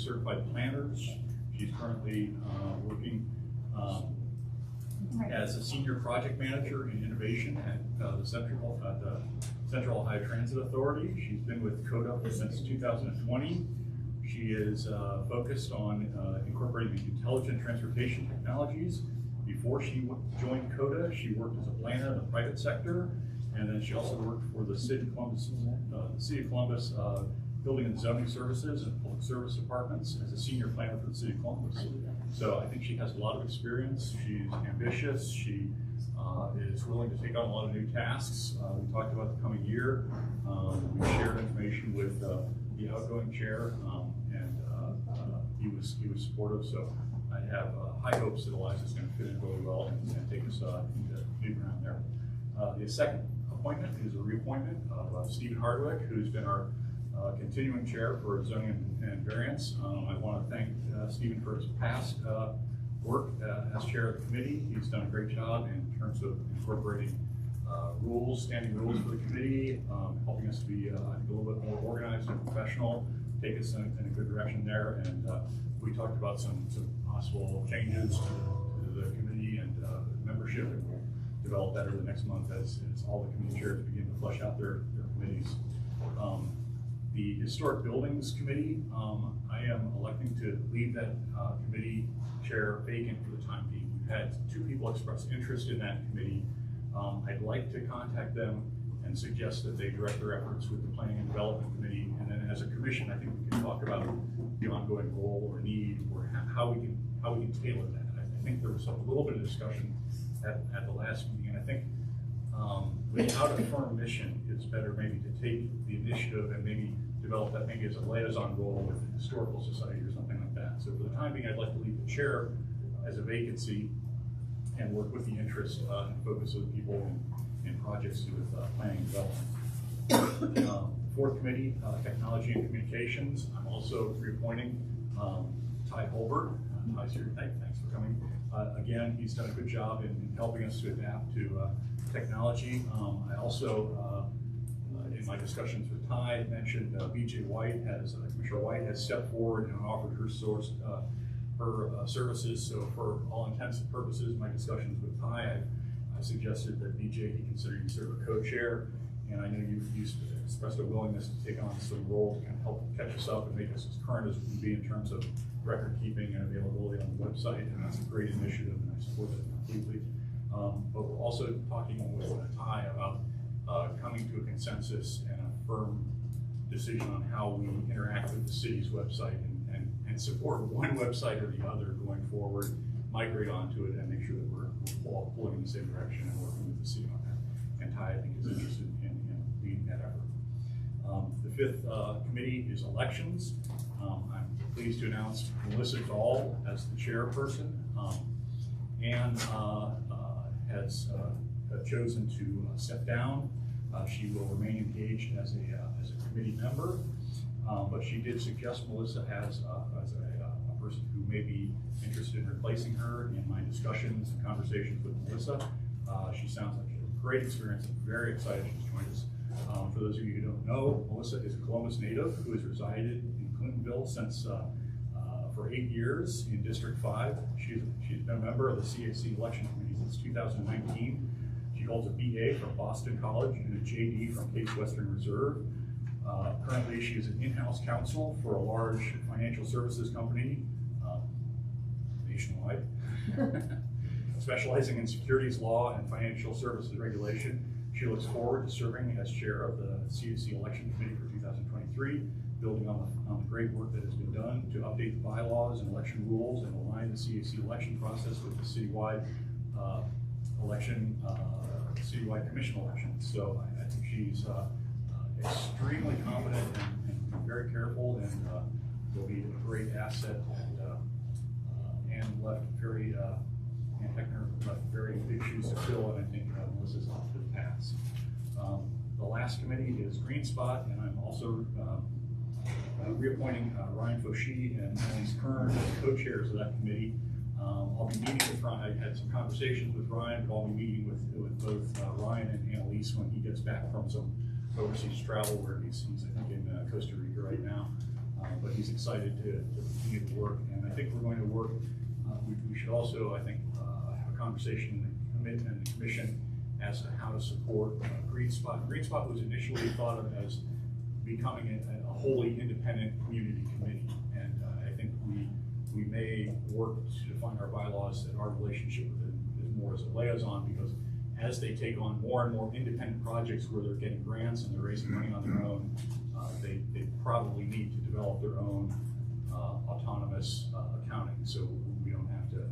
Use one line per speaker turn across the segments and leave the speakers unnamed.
certified planners. She's currently working as a senior project manager in innovation at the Central Ohio Transit Authority. She's been with CODA since 2020. She is focused on incorporating intelligent transportation technologies. Before she joined CODA, she worked as a planner in the private sector, and then she also worked for the City of Columbus Building and Zoning Services and Public Service Departments as a senior planner for the City of Columbus. So I think she has a lot of experience. She's ambitious. She is willing to take on a lot of new tasks. We talked about the coming year. We shared information with the outgoing chair, and he was supportive. So I have high hopes that Eliza's going to fit in really well and take us into new ground there. The second appointment is a reappointment of Stephen Hardwick, who's been our continuing chair for zoning and variance. I want to thank Stephen for his past work as chair of the committee. He's done a great job in terms of incorporating standing rules for the committee, helping us to be, I think, a little bit more organized and professional, take us in a good direction there. And we talked about some possible changes to the committee and membership, and we'll develop that over the next month as all the committee chairs begin to flesh out their committees. The Historic Buildings Committee, I am electing to leave that committee chair vacant for the time being. We've had 2 people express interest in that committee. I'd like to contact them and suggest that they direct their efforts with the Planning and Development Committee, and then as a commission, I think we can talk about the ongoing role or need, or how we can tailor that. I think there was a little bit of discussion at the last meeting, and I think without a firm mission, it's better maybe to take the initiative and maybe develop that maybe as a liaison role with the Historical Society or something like that. So for the time being, I'd like to leave the chair as a vacancy and work with the interest and focus of the people in projects with planning and development. Fourth committee, Technology and Communications. I'm also reappointing Ty Holbert. Ty's here tonight. Thanks for coming. Again, he's done a good job in helping us to adapt to technology. I also, in my discussions with Ty, mentioned BJ White Commissioner White has stepped forward and offered her services. So for all intents and purposes, my discussions with Ty, I suggested that BJ he consider you serve a co-chair, and I know you've expressed a willingness to take on some role to kind of help catch us up and make us as current as we can be in terms of record keeping and availability on the website, and that's a great initiative, and I support it completely. But we're also talking with Ty about coming to a consensus and a firm decision on how we interact with the city's website and support one website or the other going forward, migrate onto it, and make sure that we're all pulling in the same direction and working with the city on that. And Ty, I think, is interested in leading that effort. The fifth committee is elections. I'm pleased to announce Melissa Dahl as the chairperson. Anne has chosen to step down. She will remain engaged as a committee member, but she did suggest Melissa as a person who may be interested in replacing her. In my discussions and conversations with Melissa, she sounds like she has a great experience. I'm very excited she's joined us. For those of you who don't know, Melissa is a Columbus native who has resided in Clintonville since for 8 years in District 5. She's been a member of the CAC election committee since 2019. She holds a BA from Boston College and a JD from Case Western Reserve. Currently, she is an in-house counsel for a large financial services company nationwide, specializing in securities law and financial services regulation. She looks forward to serving as chair of the CAC election committee for 2023, building on the great work that has been done to update the bylaws and election rules and align the CAC election process with the citywide citywide commission elections. So I think she's extremely competent and very careful, and will be a great asset. And left very, Ann Heckner left very big shoes to fill, and I think Melissa's off to the pass. The last committee is Green Spot, and I'm also reappointing Ryan Fauché and Annalise Kern as co-chairs of that committee. I'll be meeting with Ryan. I had some conversations with Ryan, but I'll be meeting with both Ryan and Annalise when he gets back from some overseas travel, where he's I think in Costa Rica right now. but he's excited to continue to work. And I think we're going to work, we should also, I think, have a conversation in the commission as to how to support Green Spot. Green Spot was initially thought of as becoming a wholly independent community committee. And I think we may work to define our bylaws that our relationship with them is more as a liaison, because as they take on more and more independent projects where they're getting grants and they're raising money on their own, they probably need to develop their own autonomous accounting. So we don't have to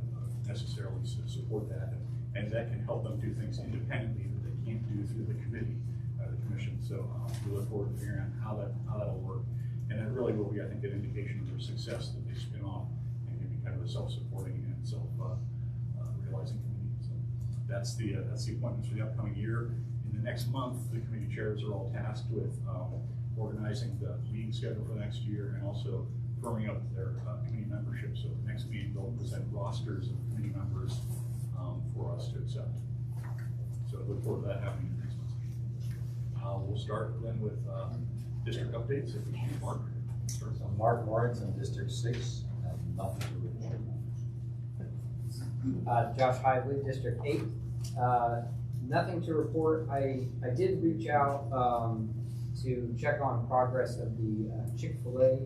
necessarily support that. And that can help them do things independently that they can't do through the committee, the commission. So we look forward to figuring out how that'll work. And that really will be, I think, an indication of their success that they spin off and can be kind of a self-supporting and self-realizing committee. So that's the appointments for the upcoming year. In the next month, the committee chairs are all tasked with organizing the meeting schedule for the next year and also firming up their committee membership. So the next meeting, they'll present rosters of committee members for us to accept. So I look forward to that happening in the next month's meeting. We'll start then with district updates. If we can, Mark.
So Mark Lawrence in District 6, nothing to report.
Josh Hively, District 8. Nothing to report. I did reach out to check on progress of the Chick-fil-A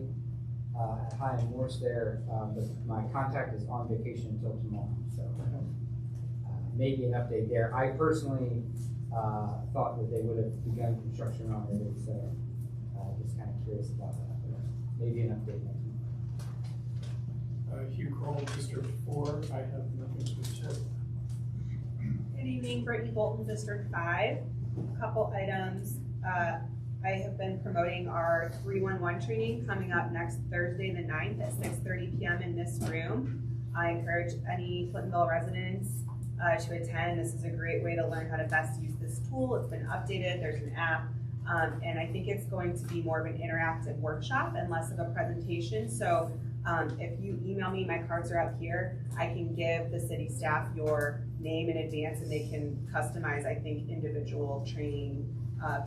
at High and Morse there, but my contact is on vacation until tomorrow, so maybe an update there. I personally thought that they would have begun construction on it, so just kind of curious about that. But maybe an update next week.
Hugh Kroll, District 4. I have nothing to report.
Good evening, Brittany Bolton, District 5. A couple items. I have been promoting our 311 training coming up next Thursday, the 9th at 6:30 p.m. in this room. I encourage any Clintonville residents to attend. This is a great way to learn how to best use this tool. It's been updated, there's an app, and I think it's going to be more of an interactive workshop and less of a presentation. So if you email me, my cards are up here, I can give the city staff your name in advance and they can customize, I think, individual training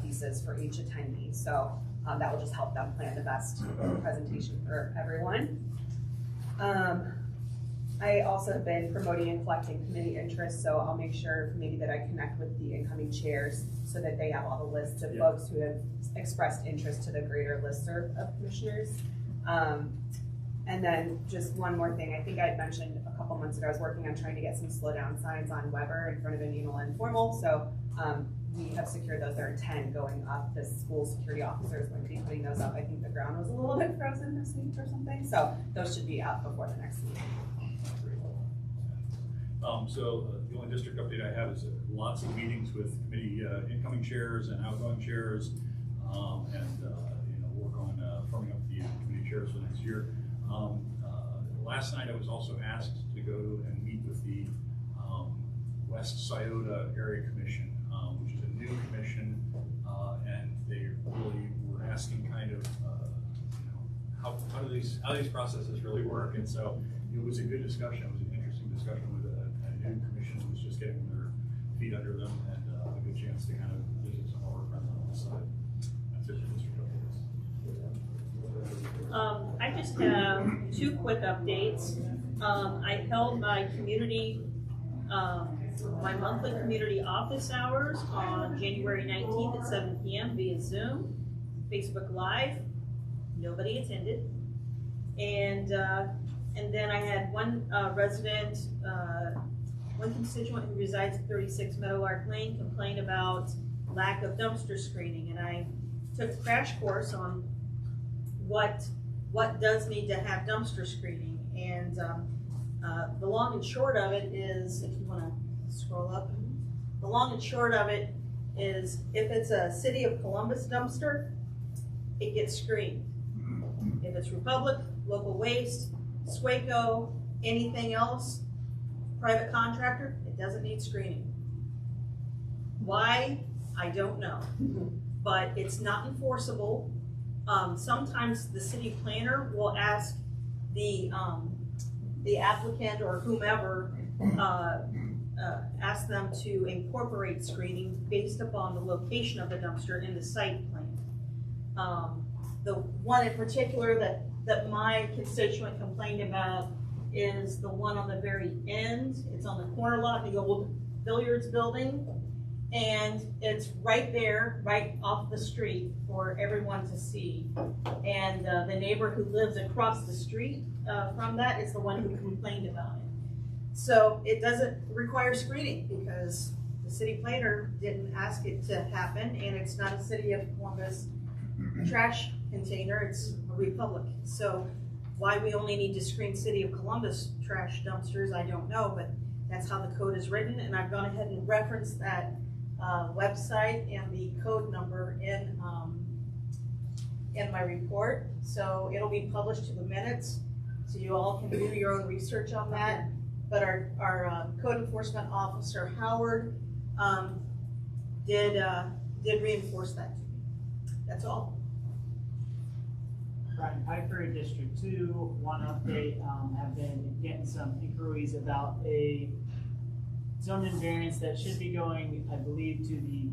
pieces for each attendee. So that will just help them plan the best presentation for everyone. I also have been promoting and collecting committee interest, so I'll make sure maybe that I connect with the incoming chairs so that they have all the lists of folks who have expressed interest to the greater listserv of commissioners. And then just one more thing, I think I had mentioned a couple months ago, I was working on trying to get some slow down signs on Weber in front of Indianola Informal. So we have secured those. There are 10 going up. The school security officer is going to be putting those up. I think the ground was a little bit frozen this week or something. So those should be up before the next meeting.
So the only district update I have is lots of meetings with committee incoming chairs and outgoing chairs, and work on firming up the committee chairs for next year. Last night I was also asked to go and meet with the West Scioto Area Commission, which is a new commission, and they really were asking kind of how do these processes really work. And so it was a good discussion. It was an interesting discussion with a new commission who was just getting their feet under them, and a good chance to kind of visit some of our friends on the side. That's it for district updates.
I just have two quick updates. I held my my monthly community office hours on January 19th at 7 p.m. via Zoom, Facebook Live. Nobody attended. And then I had one resident, one constituent who resides at 36 Meadowlark Lane complain about lack of dumpster screening. And I took a crash course on what does need to have dumpster screening. And the long and short of it is, if you want to scroll up, the long and short of it is if it's a City of Columbus dumpster, it gets screened. If it's Republic, Local Waste, Swaco, anything else, private contractor, it doesn't need screening. Why? I don't know, but it's not enforceable. Sometimes the city planner will ask the applicant or whomever, ask them to incorporate screening based upon the location of the dumpster in the site plan. The one in particular that my constituent complained about is the one on the very end. It's on the corner lot of the old billiards building. And it's right there, right off the street for everyone to see. And the neighbor who lives across the street from that is the one who complained about it. So it doesn't require screening because the city planner didn't ask it to happen, and it's not a City of Columbus trash container, it's a Republic. So why we only need to screen City of Columbus trash dumpsters, I don't know, but that's how the code is written, and I've gone ahead and referenced that website and the code number in my report. So it'll be published to the minutes, so you all can do your own research on that. But our code enforcement officer, Howard, did reinforce that to me. That's all.
Brian Piper, District 2, one update, have been getting some inquiries about a zone invariance that should be going, I believe, to the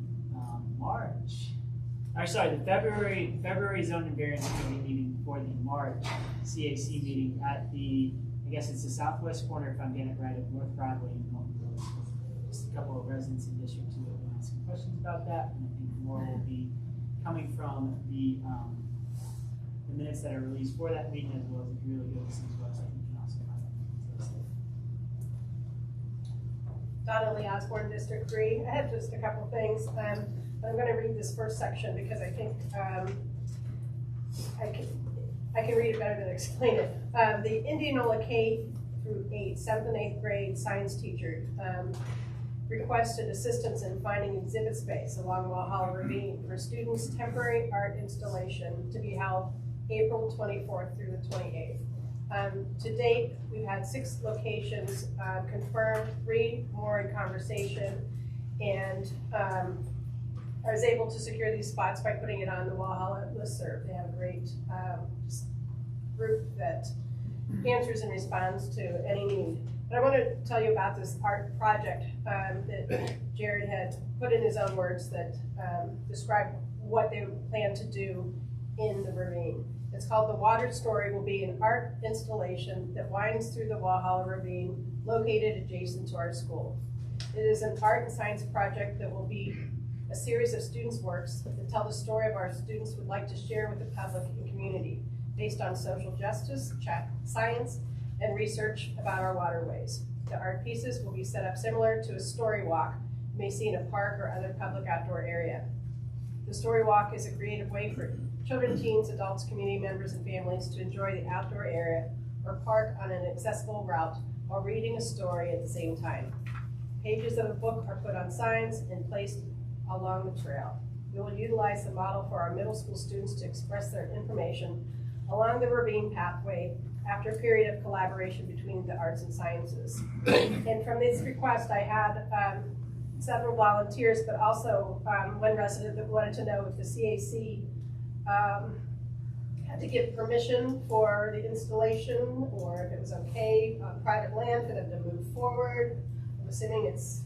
the February zone invariance committee meeting for the March CAC meeting at the, I guess it's the southwest corner, if I'm getting it right, of North Broadway and Milton Road. Just a couple of residents in District 2 have been asking questions about that, and I think more will be coming from the minutes that are released for that meeting, as well as if you really go to the city's website, you can also find that.
Donna Lee Osborne, District 3. I have just a couple things. I'm going to read this first section because I think I can read it better than explain it. The Indianola K through 8, 7th and 8th grade science teacher requested assistance in finding exhibit space along Walhalla Ravine for students' temporary art installation to be held April 24th through the 28th. To date, we've had 6 locations confirmed, 3 more in conversation, and I was able to secure these spots by putting it on the Walhalla listserv. They have a great group that answers and responds to any need. But I want to tell you about this art project that Jared had put in his own words that describe what they plan to do in the ravine. It's called The Water Story. Will be an art installation that winds through the Walhalla Ravine located adjacent to our school. It is an art and science project that will be a series of students' works that tell the story of our students would like to share with the public and community based on social justice, science, and research about our waterways. The art pieces will be set up similar to a story walk you may see in a park or other public outdoor area. The story walk is a creative way for children, teens, adults, community members, and families to enjoy the outdoor area or park on an accessible route while reading a story at the same time. Pages of a book are put on signs and placed along the trail. We will utilize the model for our middle school students to express their information along the ravine pathway after a period of collaboration between the arts and sciences. And from this request, I had several volunteers, but also one resident that wanted to know if the CAC had to give permission for the installation or if it was okay on private land for them to move forward. I'm assuming it's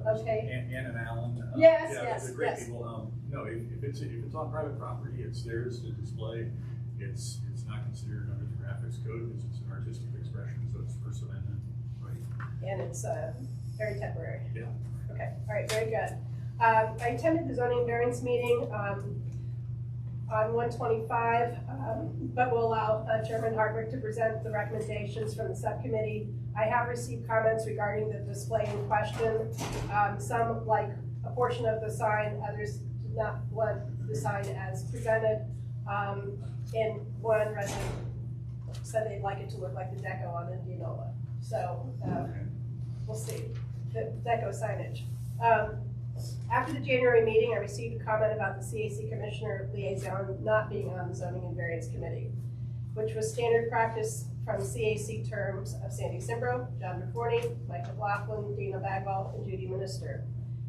okay.
Ann and Alan.
Yes,
yeah,
yes,
they're great
yes.
people. No, if it's on private property, it's theirs to display. It's not considered under the graphics code because it's an artistic expression, so it's First Amendment, right?
And it's very temporary.
Yeah.
Okay, all right, very good. I attended the zoning variance meeting on 125, but we'll allow Chairman Hardwick to present the recommendations from the subcommittee. I have received comments regarding the display in question. Some like a portion of the sign, others did not want the sign as presented. And one resident said they'd like it to look like the deco on Indianola. So we'll see, the deco signage. After the January meeting, I received a comment about the CAC Commissioner Liaison not being on the Zoning and Variance Committee, which was standard practice from CAC terms of Sandy Simbro, John McForney, Mike McLaughlin, Dina Bagwell, and Judy Minister,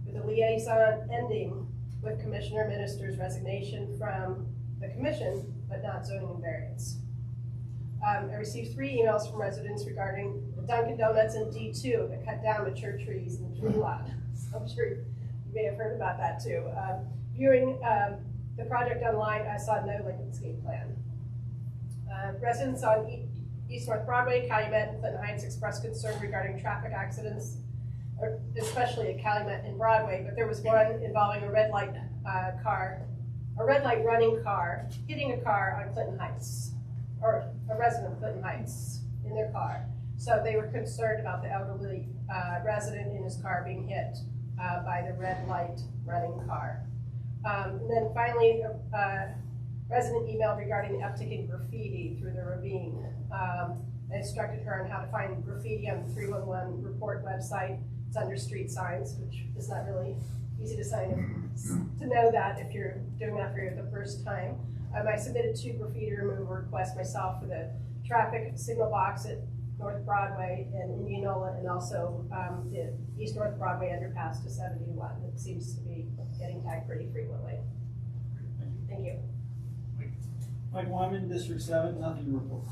with the liaison ending with Commissioner Minister's resignation from the commission, but not zoning and variance. I received 3 emails from residents regarding the Dunkin' Donuts in D2 that cut down mature trees in the tree lot. So I'm sure you may have heard about that too. Viewing the project online, I saw no landscape plan. Residents on East North Broadway, Calumet, and Clinton Heights expressed concern regarding traffic accidents, especially at Calumet and Broadway, but there was one involving a red light running car hitting a car on Clinton Heights, or a resident of Clinton Heights in their car. So they were concerned about the elderly resident in his car being hit by the red light running car. And then finally, resident emailed regarding the uptick in graffiti through the ravine. I instructed her on how to find graffiti on the 311 report website. It's under street signs, which is not really easy to know that if you're doing that for the first time. I submitted 2 graffiti removal requests myself for the traffic signal box at North Broadway and Indianola, and also the East North Broadway underpass to 71. It seems to be getting tagged pretty frequently. Thank you.
Mike Wyman, District 7, nothing to report.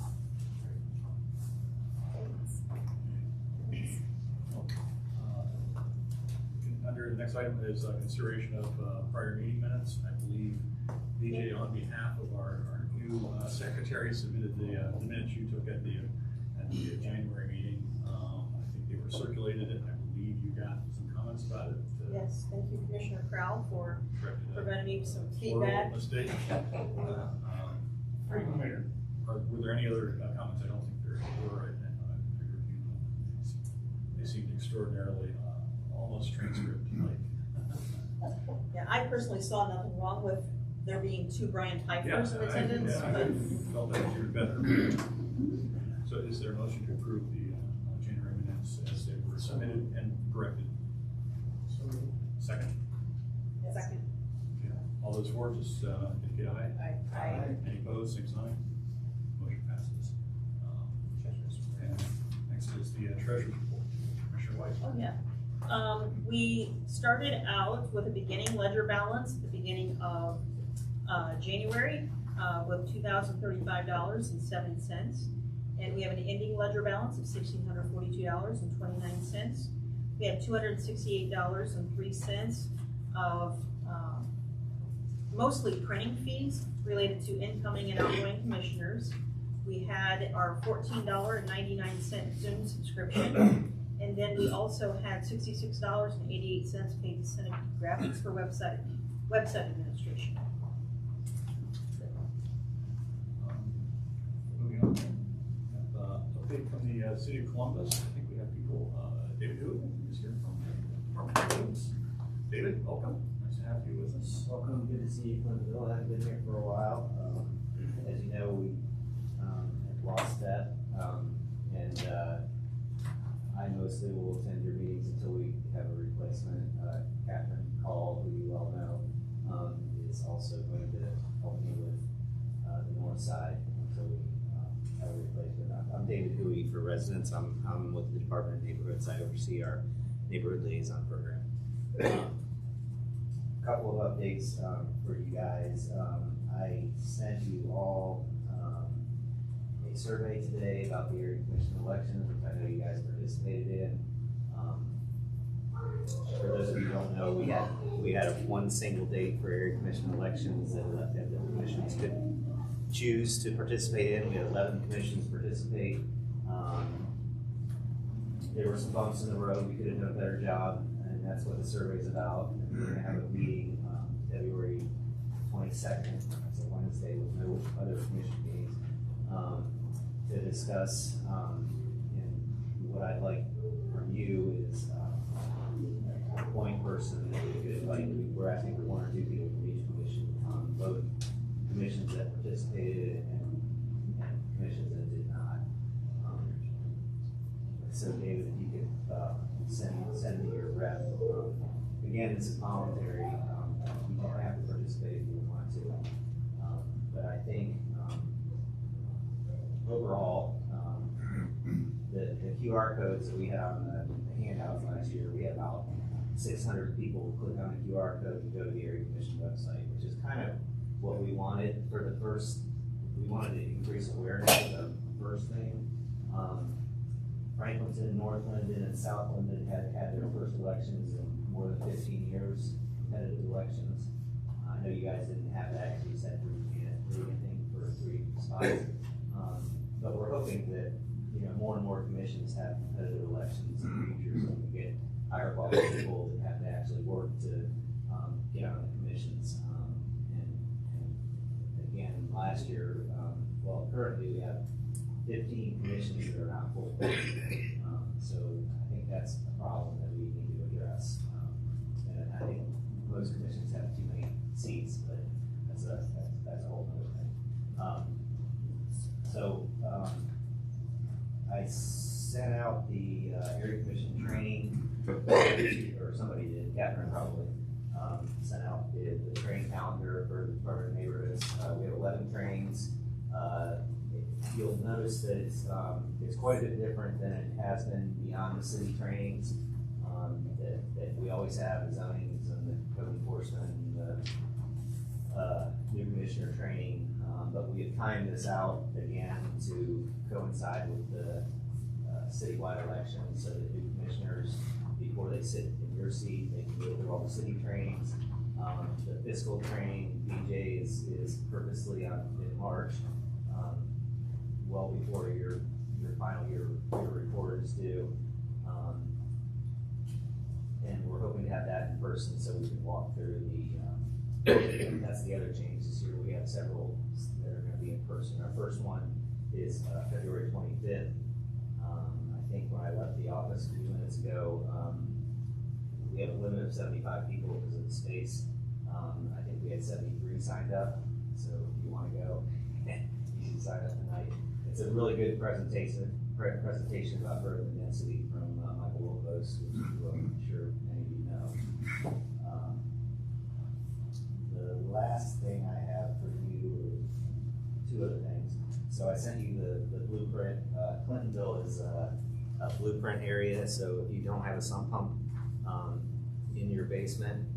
Under the next item is consideration of prior meeting minutes. I believe BJ, on behalf of our new secretary, submitted the minutes you took at the January meeting. I think they were circulated, and I believe you got some comments about it.
Yes, thank you, Commissioner Crowell, for providing me some
Oral
feedback.
mistake. Were there any other comments? I don't think there were right now. They seemed extraordinarily almost transcript-like.
Yeah, I personally saw nothing wrong with there being 2 Brian Pfeiffers in attendance,
I
but
felt that you were better. So is there a motion to approve the January minutes as they were submitted and corrected? Second?
Second.
Okay. All those for, just indicate aye.
Aye.
Any opposed, same sign. Motion passes. And next is the treasurer's report. Commissioner White.
oh yeah. We started out with a beginning ledger balance at the beginning of January with $2,035.07. And we have an ending ledger balance of $1,642.29. We had $268.03 of mostly printing fees related to incoming and outgoing commissioners. We had our $14.99 Zoom subscription. And then we also had $66.88 paid to Centipede Graphics for website administration.
Moving on. Update from the city of Columbus. I think we have people, David Hewitt is here from Department of Roads. David, welcome. Nice to have you with us.
Welcome, good to see you, Clintonville. I haven't been here for a while. As you know, we have lost that, and I mostly will attend your meetings until we have a replacement. Catherine Call, who you all know, is also going to help me with the north side until we have a replacement. I'm David Huey for residents. I'm with the Department of Neighborhoods. I oversee our neighborhood liaison program. Couple of updates for you guys. I sent you all a survey today about the area commission elections, which I know you guys participated in. For those of you who don't know, we had one single date for area commission elections that the commissions could choose to participate in. We had 11 commissions participate. There were some bumps in the road. We could have done a better job, and that's what the survey is about. And we're going to have a meeting February 22nd. That's a Wednesday with no other commission meetings to discuss. And what I'd like from you is a point person that we could invite. We're asking for 1 or 2 people from each commission, both commissions that participated and commissions that did not. So David, if you could send me your rep. Again, it's voluntary. You don't have to participate if you want to. But I think overall, the QR codes that we had on the handouts last year, we had about 600 people click on the QR code and go to the area commission website, which is kind of what we wanted for the first. We wanted to increase awareness of the first thing. Franklinton, Northland, and Southland had their first elections in more than 15 years, competitive elections. know you guys didn't have that, because you said three, I think, for 3 spots. But we're hoping that, you know, more and more commissions have competitive elections in the future, so we can get higher quality people that have to actually work to, get on the commissions. And again, last year, well, currently we have 15 commissions that are not full. So I think that's a problem that we need to address. And I think most commissions have too many seats, but that's a whole other thing. I sent out the area commission training, or somebody did, Catherine probably, sent out the training calendar for the Department of Neighborhoods. We have 11 trainings. You'll notice that it's quite a bit different than it has been beyond the city trainings that we always have, the zonings and the code enforcement and the new commissioner training. But we have timed this out again to coincide with the citywide election, so that new commissioners, before they sit in your seat, they can go through all the city trainings. The fiscal training, BJ is purposely in March, well before your final year report is due. And we're hoping to have that in person so we can walk through that's the other change this year. We have several that are gonna be in person. Our first one is February 25th. I think when I left the office a few minutes ago, we have a limit of 75 people because of the space. I think we had 73 signed up, so if you wanna go, you should sign up tonight. It's a really good presentation about urban density from Michael Wilkos, which I'm sure many of you know. The last thing I have for you is 2 other things. So I sent you the blueprint. Clintonville is a blueprint area, so if you don't have a sump pump in your basement,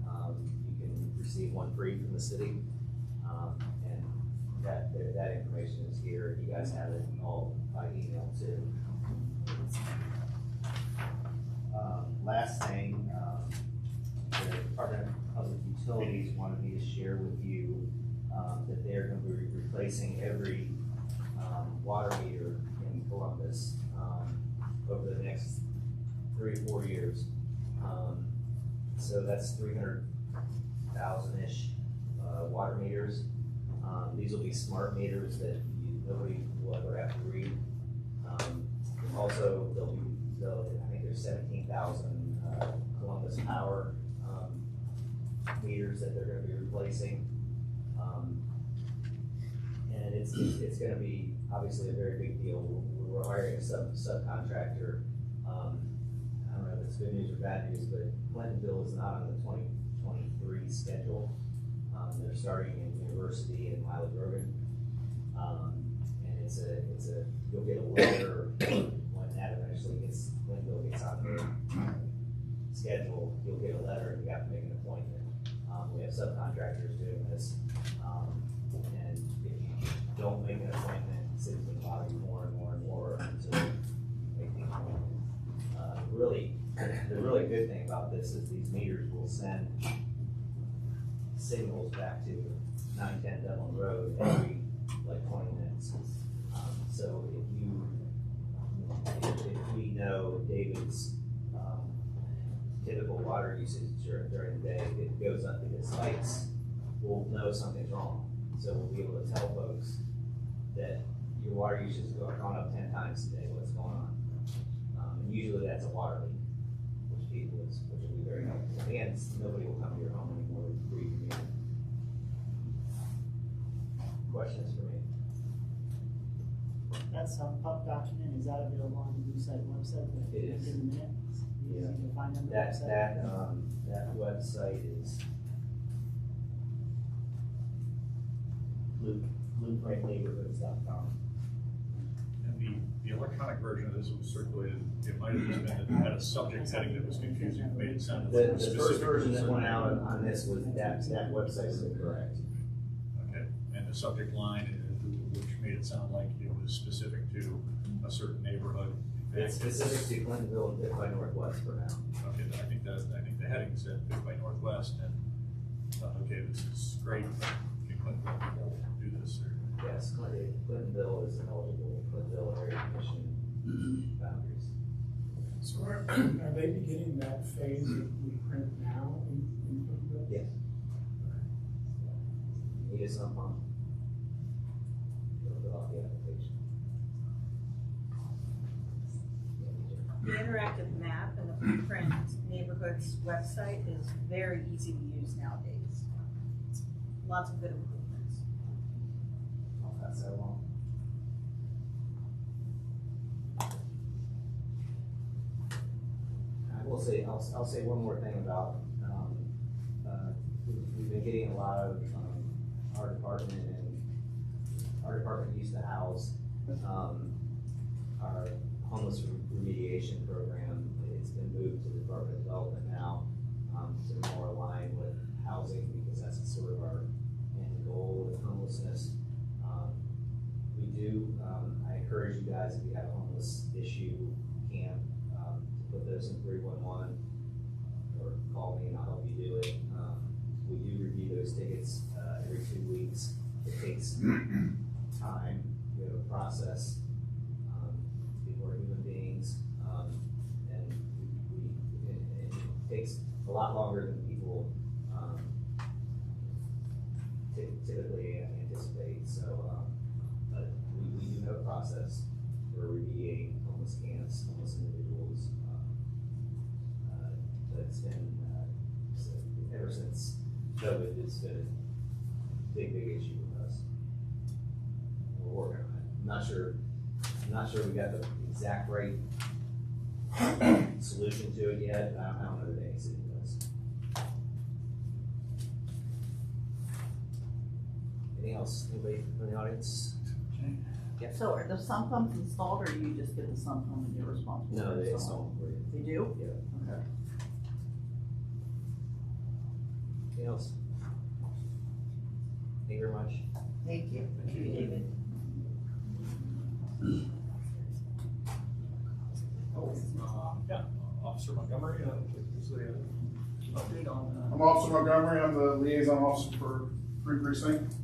you can receive one free from the city. And that information is here. You guys have it all by email too. Last thing, the Department of Public Utilities wanted me to share with you that they're going to be replacing every water meter in Columbus over the next 3 or 4 years. So that's 300,000-ish water meters. These will be smart meters that nobody will ever have to read. Also, I think there's 17,000 Columbus Power meters that they're going to be replacing. And it's going to be obviously a very big deal. We're hiring a subcontractor. I don't know if it's good news or bad news, but Clintonville is not on the 2023 schedule. They're starting in University in Miley Brogan. And you'll get a letter when that eventually Clintonville gets on their schedule. You'll get a letter and you have to make an appointment. We have subcontractors doing this. And if you don't make an appointment, the city's going to bother you more and more and more until you make the appointment. The really good thing about this is these meters will send signals back to 910 Devlin Road every like 20 minutes. So if we know David's typical water usage during the day, if it goes up, if it spikes, we'll know something's wrong. So we'll be able to tell folks that your water usage has gone up 10 times today, what's going on. And usually that's a water leak, which will be very helpful. And nobody will come to your home anymore to read your meter. Questions for me?
That sump pump document, is that available on the Blue Site website?
It is.
In a minute?
Yeah.
You can find on the
That
website?
website is blueprintneighborhoods.com.
And the electronic version of this was circulated, it might have just been that it had a subject heading that was confusing, it made it sound
The
specific.
first version that went out on this was that website was incorrect.
Okay, and the subject line, which made it sound like it was specific to a certain neighborhood.
It's specific to Clintonville and Bit by Northwest for now.
Okay, I think the heading said Bit by Northwest, and okay, this is great, can Clintonville people do this, or?
Yes, Clintonville is eligible, Clintonville area commission boundaries.
So are they beginning that phase of blueprint now in Clintonville?
Yes. Need a sump pump. Fill out the application.
The interactive map and the Blueprint Neighborhoods website is very easy to use nowadays. Lots of good improvements.
I'll pass that along. I will say, I'll say one more thing about, we've been getting a lot of, our department used to house, our homeless remediation program. It's been moved to the Department of Development now, to more align with housing, because that's sort of our end goal with homelessness. We do, I encourage you guys, if you have a homeless issue, camp, to put those in 311, or call me and I'll help you do it. We do review those tickets every 2 weeks. It takes time, we have a process. People are human beings, and it takes a lot longer than people typically anticipate. So, but we do have a process for remediating homeless camps, homeless individuals. But it's been ever since COVID, it's been a big issue with us. We're working on it. I'm not sure we got the exact right solution to it yet, but I don't know that any city does. Anything else? Anybody from the audience?
So are the sump pumps installed, or do you just get the sump pump and you're responsible?
No,
for
they
installing?
install them for you.
They do?
Yeah.
Okay.
Anything else? Thank you very much.
Thank you.
Thank you, David.
Yeah, Officer Montgomery, is the update on?
I'm Officer Montgomery. I'm the liaison officer for 3 Precinct.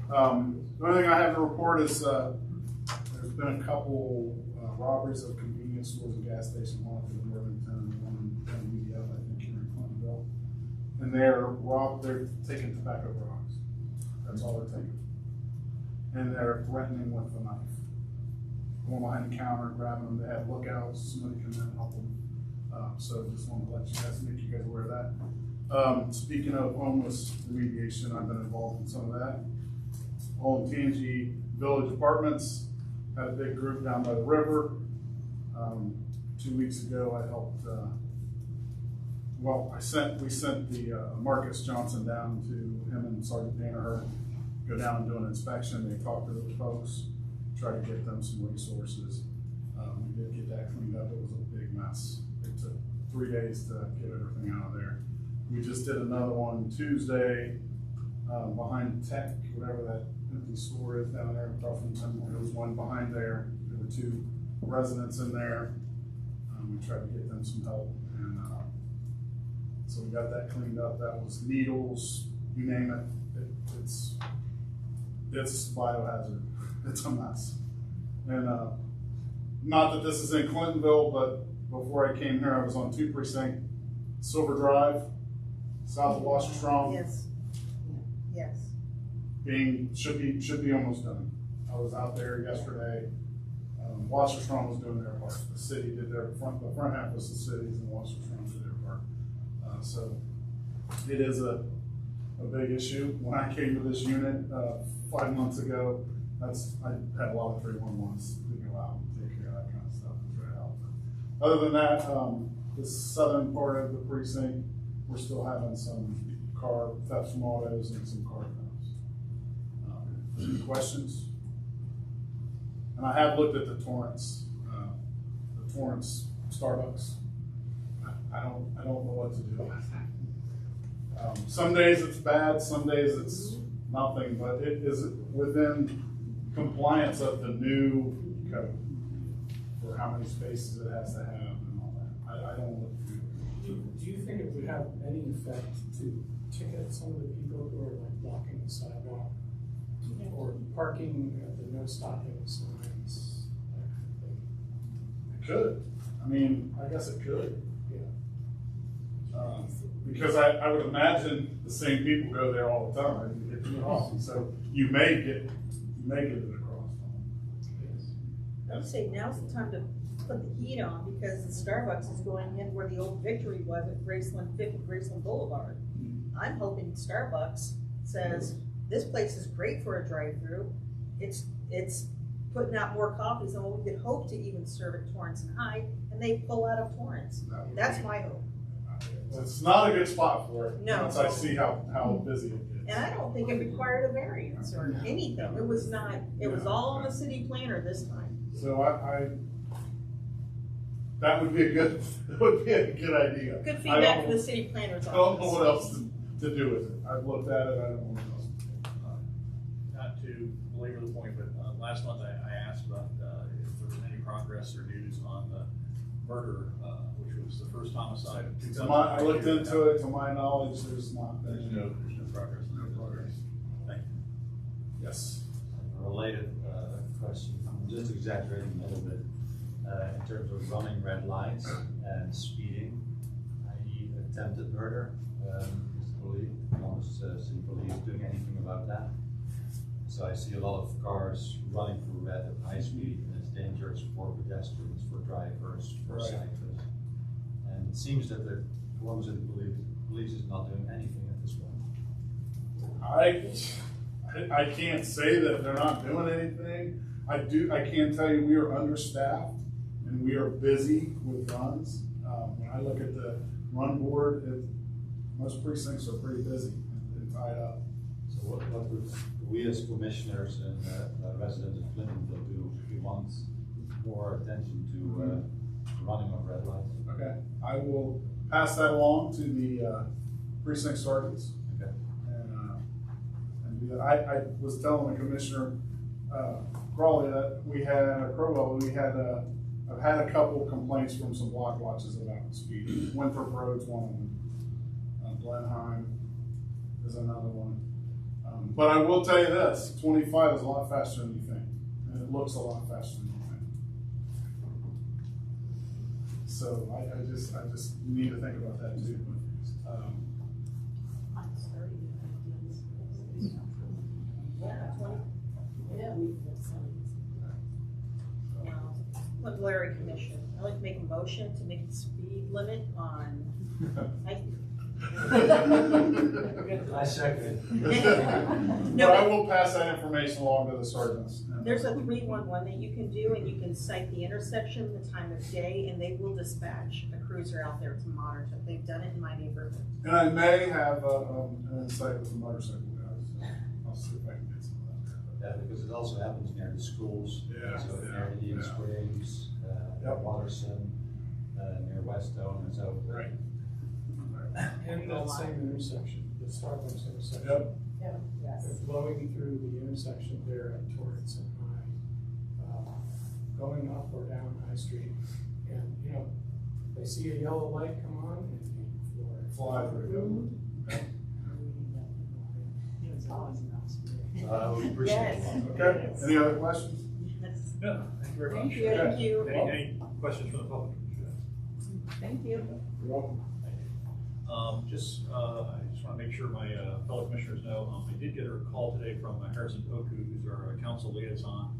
The only thing I have to report is there's been a couple robberies of convenience stores and gas stations, one in Worthington and one in UDF, I think, here in Clintonville. And they're taking tobacco products. That's all they're taking. And they're threatening with a knife. Going behind the counter, grabbing them. They have lookouts. Somebody come in and help them. So just wanted to let you guys, make you guys aware of that. Speaking of homeless remediation, I've been involved in some of that. All in TNG Village Apartments, had a big group down by the river. 2 weeks ago, I helped, we sent the Marcus Johnson down to him and Sergeant Danaher, go down and do an inspection. They talked to those folks, try to get them some resources. We did get that cleaned up. It was a big mess. It took 3 days to get everything out of there. We just did another one Tuesday behind Tech, whatever that empty store is down there in Buffington. There was one behind there. There were 2 residents in there. We tried to get them some help, and so we got that cleaned up. That was needles, you name it. It's biohazard. It's a mess. And not that this is in Clintonville, but before I came here, I was on 2 Precinct, Silver Drive, south of Wasserstrom.
Yes. Yes.
Should be almost done. I was out there yesterday. Wasserstrom was doing their part. The city did their front. The front half was the cities, and Wasserstrom did their part. So it is a big issue. When I came to this unit 5 months ago, I had a lot of 311s to go out and take care of that kind of stuff and try to help. Other than that, the southern part of the precinct, we're still having some car thefts from autos and some car thefts. Any questions? And I have looked at the Torrance Starbucks. I don't know what to do. Some days it's bad, some days it's nothing, but it is within compliance of the new code for how many spaces it has to have and all that. I don't know what to do.
Do you think it would have any effect to ticket some of the people who are like blocking the sidewalk? Or parking at the no stopping signs, that kind of thing?
It could. I mean, I guess it could.
Yeah.
Because I would imagine the same people go there all the time. It's awesome. So you may get it across.
I would say now's the time to put the heat on because the Starbucks is going in where the old Victory was at Graceland 50 Graceland Boulevard. I'm hoping Starbucks says, this place is great for a drive-through. It's putting out more coffees than what we could hope to even serve at Torrance and Hyde, and they pull out of Torrance. That's my hope.
It's not a good spot for it.
No.
Once I see how busy it gets.
And I don't think it required a variance or anything. It was not, it was all on the city planner this time.
So that would be a good idea.
Good feedback from the city planner's
I don't
office.
know what else to do with it. I've looked at it, I don't know what else.
Not to belabor the point, but last month I asked about if there was any progress or news on the murder, which was the first homicide of 2000.
I looked into it, to my knowledge, there's not.
There's no progress.
No progress.
Thank you.
Yes.
A related question, I'm just exaggerating a little bit, in terms of running red lights and speeding, i.e. attempted murder. Is city police doing anything about that? So I see a lot of cars running through red at high speed, and it's dangerous for pedestrians, for drivers, for cyclists. And it seems that the Columbus City Police is not doing anything at this point.
I can't say that they're not doing anything. I can tell you we are understaffed and we are busy with runs. When I look at the run board, most precincts are pretty busy and tied up.
So what would we as commissioners and residents of Clintonville do if we want more attention to running of red lights?
Okay, I will pass that along to the precinct sergeants.
Okay.
And do that. I was telling the commissioner Crawley that I've had a couple complaints from some block watches about speed. Winthrop Road's one of them. Blenheim is another one. But I will tell you this, 25 is a lot faster than you think. And it looks a lot faster than you think. So I just need to think about that too.
Let Larry commission. I'd like to make a motion to make the speed limit on.
I second
But I will pass that information along to the sergeants.
There's a 311 that you can do, and you can cite the intersection, the time of day, and they will dispatch a cruiser out there to monitor. They've done it in my neighborhood.
And I may have an insight with the motorcycle guys. So I'll see if I can get some of that.
Yeah, because it also happens near the schools.
Yeah,
So
yeah,
near Indian
yeah.
Springs,
Yep.
Watterson, near Westone, and so.
Right.
And that same intersection, the Starbucks intersection.
Yep.
They're blowing through the intersection there at Torrance and High, going up or down High Street. And, they see a yellow light come on and they
Fly through.
We appreciate
Yes.
it.
Okay, any other questions?
No, thank you very much.
Thank you. Thank you.
Any questions from the public?
Thank you.
You're welcome.
I just want to make sure my fellow commissioners know, I did get a call today from Harrison Poku, who's our council liaison.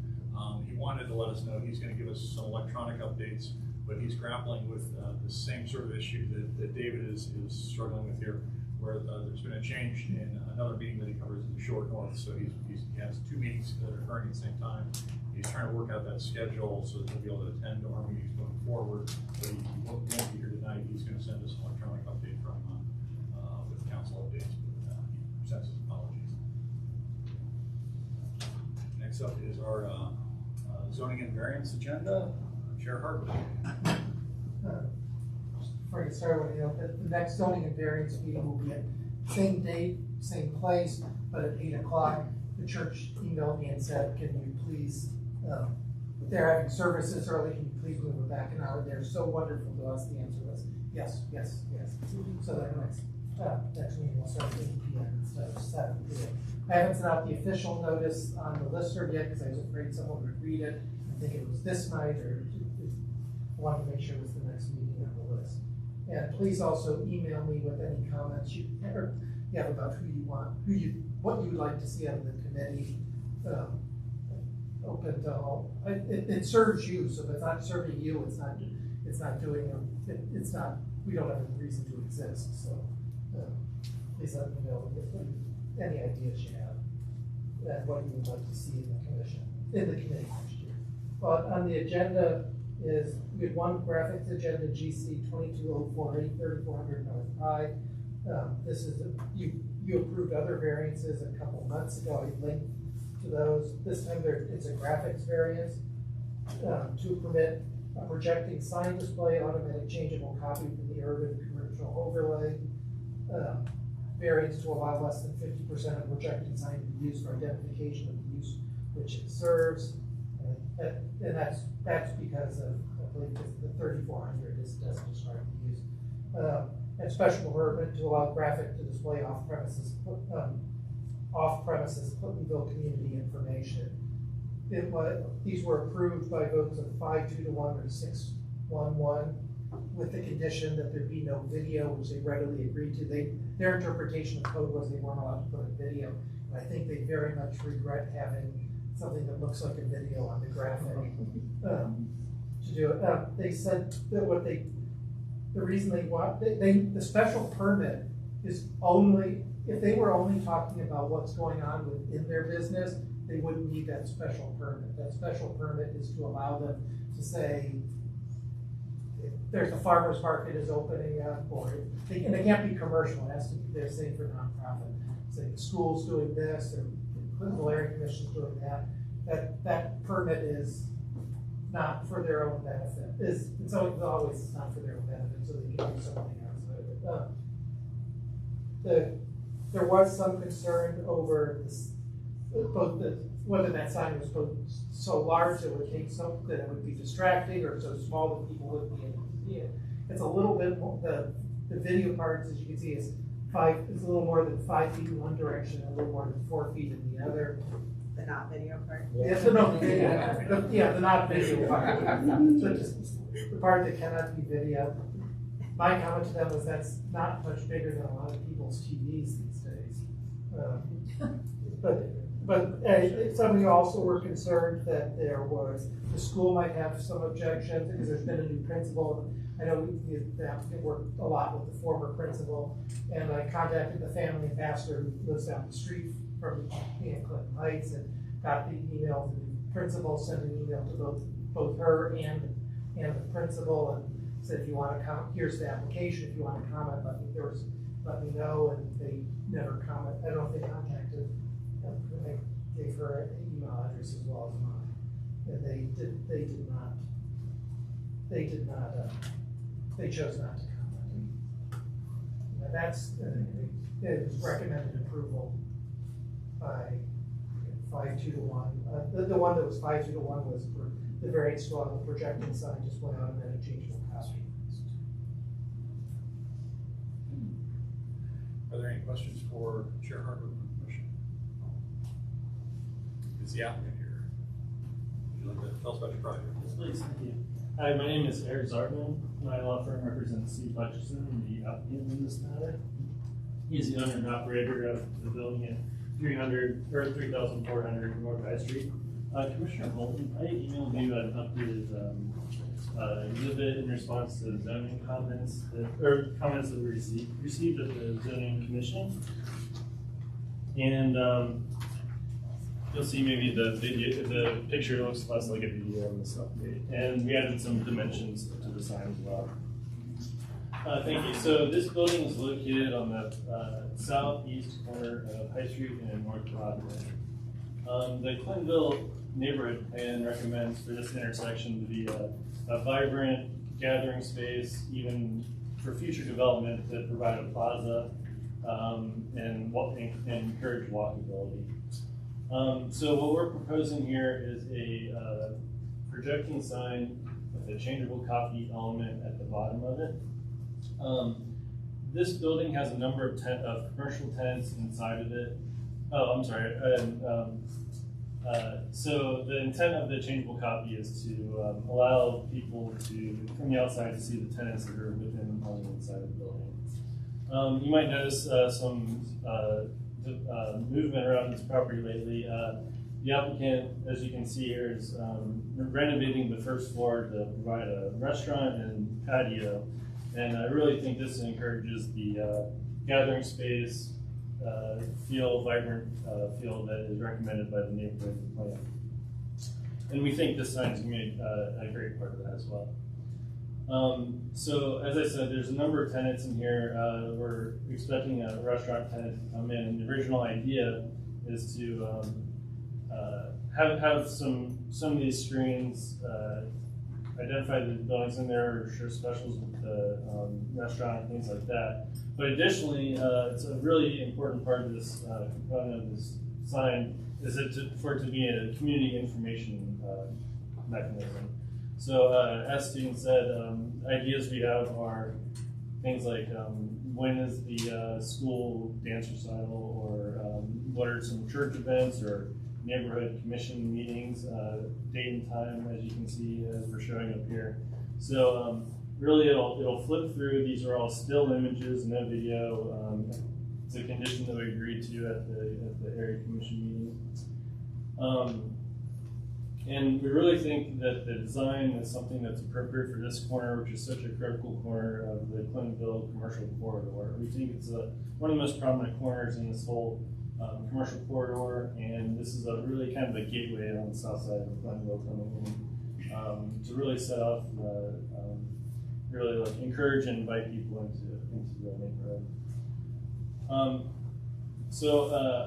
He wanted to let us know he's going to give us some electronic updates, but he's grappling with the same sort of issue that David is struggling with here, where there's been a change in another meeting that he covers in the short north. So he has two meetings that are occurring at the same time. He's trying to work out that schedule so that he'll be able to attend our meetings going forward. But he won't be here tonight. He's going to send us an electronic update from with council updates. But he sends his apologies. Next up is our zoning and variance agenda. Chair Harper.
Before I get started, the next zoning and variance meeting will be at same date, same place, but at 8 o'clock. The church emailed me and said, can you please, if they're having services early, can you please move it back an hour? They're so wonderful to us. The answer was Yes. So the next meeting will start at 8 p.m. instead of 7 p.m. I haven't sent out the official notice on the listserv yet because I was afraid someone would read it and think it was this night, or I wanted to make sure it was the next meeting on the list. And please also email me with any comments you have about who you want, what you would like to see out of the committee. Open to all. It serves you, so if it's not serving you, it's not doing. It's not. We don't have any reason to exist. So please let me know any ideas you have and what you would like to see in the committee next year. But on the agenda is we have one graphics agenda, GC 22048 3400 North High. This is you approved other variances a couple of months ago. I linked to those. This time it's a graphics variance to permit a projecting sign display, automatic changeable copy from the urban commercial overlay. Variance to allow less than 50% of projecting sign to be used for identification of the use which it serves. And that's because of, I believe, the 3400 doesn't describe the use. And special permit to allow graphic to display off-premises Clintonville community information. These were approved by votes of 5-2 to 1 or 6-1-1, with the condition that there be no video, which they readily agreed to. Their interpretation of code was they weren't allowed to put a video, and I think they very much regret having something that looks like a video on the graphic to do it. They said that the reason they want the special permit is only if they were only talking about what's going on within their business, they wouldn't need that special permit. That special permit is to allow them to say, if there's a farmer's market is opening up, and it can't be commercial, it has to be, they're saying, for nonprofit. Say the school's doing this, or the Clintonville Area Commission's doing that. That permit is not for their own benefit. It's always not for their own benefit, so they can do something else. There was some concern over whether that sign was so large that it would take that it would be distracting, or so small that people wouldn't be able to see it. It's a little bit more, the video parts, as you can see, is a little more than 5 feet in one direction and a little more than 4 feet in the other.
The not video part.
Yeah, the not video part. So just the part that cannot be video. My comment to them was that's not much bigger than a lot of people's TVs these days. But some of you also were concerned that the school might have some objections because there's been a new principal. I know the applicant worked a lot with the former principal, and I contacted the family and pastor who lives down the street from Clinton Heights and got the email to the principal, sent an email to both her and the principal, and said, if you want to comment, here's the application. If you want to comment, let me know. And they never comment. I don't know if they contacted. I gave her an email address as well as mine. And they chose not to comment. Now that's it was recommended approval by 5-2 to 1. The one that was 5-2 to 1 was for the variance to allow the projecting sign display automatic changeable copy.
Are there any questions for Chair Harper from the Commission? Is the applicant here? Would you like to tell us about your project?
Yes, please. Thank you. Hi, my name is Eric Zartman. My law firm represents Steve Hutchison, the applicant in this matter. He's the owner and operator of the building at 3,400 North High Street. Commissioner Bolton, I emailed you an updated exhibit in response to the zoning comments that we received at the zoning commission. And you'll see maybe the picture looks less like a video in this update. And we added some dimensions to the sign as well. Thank you. So this building is located on the southeast corner of High Street and North Broadway. The Clintonville neighborhood plan recommends for this intersection to be a vibrant gathering space, even for future development, to provide a plaza and encourage walkability. So what we're proposing here is a projecting sign with a changeable copy element at the bottom of it. This building has a number of commercial tenants inside of it. Oh, I'm sorry. So the intent of the changeable copy is to allow people from the outside to see the tenants that are within on the inside of the building. You might notice some movement around this property lately. The applicant, as you can see here, is renovating the first floor to provide a restaurant and patio. And I really think this encourages the gathering space, vibrant feel that is recommended by the neighborhood plan. And we think this sign is going to be a great part of that as well. So as I said, there's a number of tenants in here. We're expecting a restaurant tenant to come in. And the original idea is to have some of these screens identify the buildings in there, or share specials with the restaurant and things like that. But additionally, it's a really important part of this component of this sign is for it to be a community information mechanism. So as Steven said, ideas we have are things like when is the school dance recital, or what are some church events or neighborhood commission meetings, date and time, as you can see as we're showing up here. So really it'll flip through. These are all still images, no video. It's a condition that we agreed to at the area commission meeting. And we really think that the design is something that's appropriate for this corner, which is such a critical corner of the Clintonville commercial corridor. We think it's one of the most prominent corners in this whole commercial corridor, and this is a really kind of a gateway on the south side of Clintonville coming in to really set off, really like encourage and invite people into the neighborhood.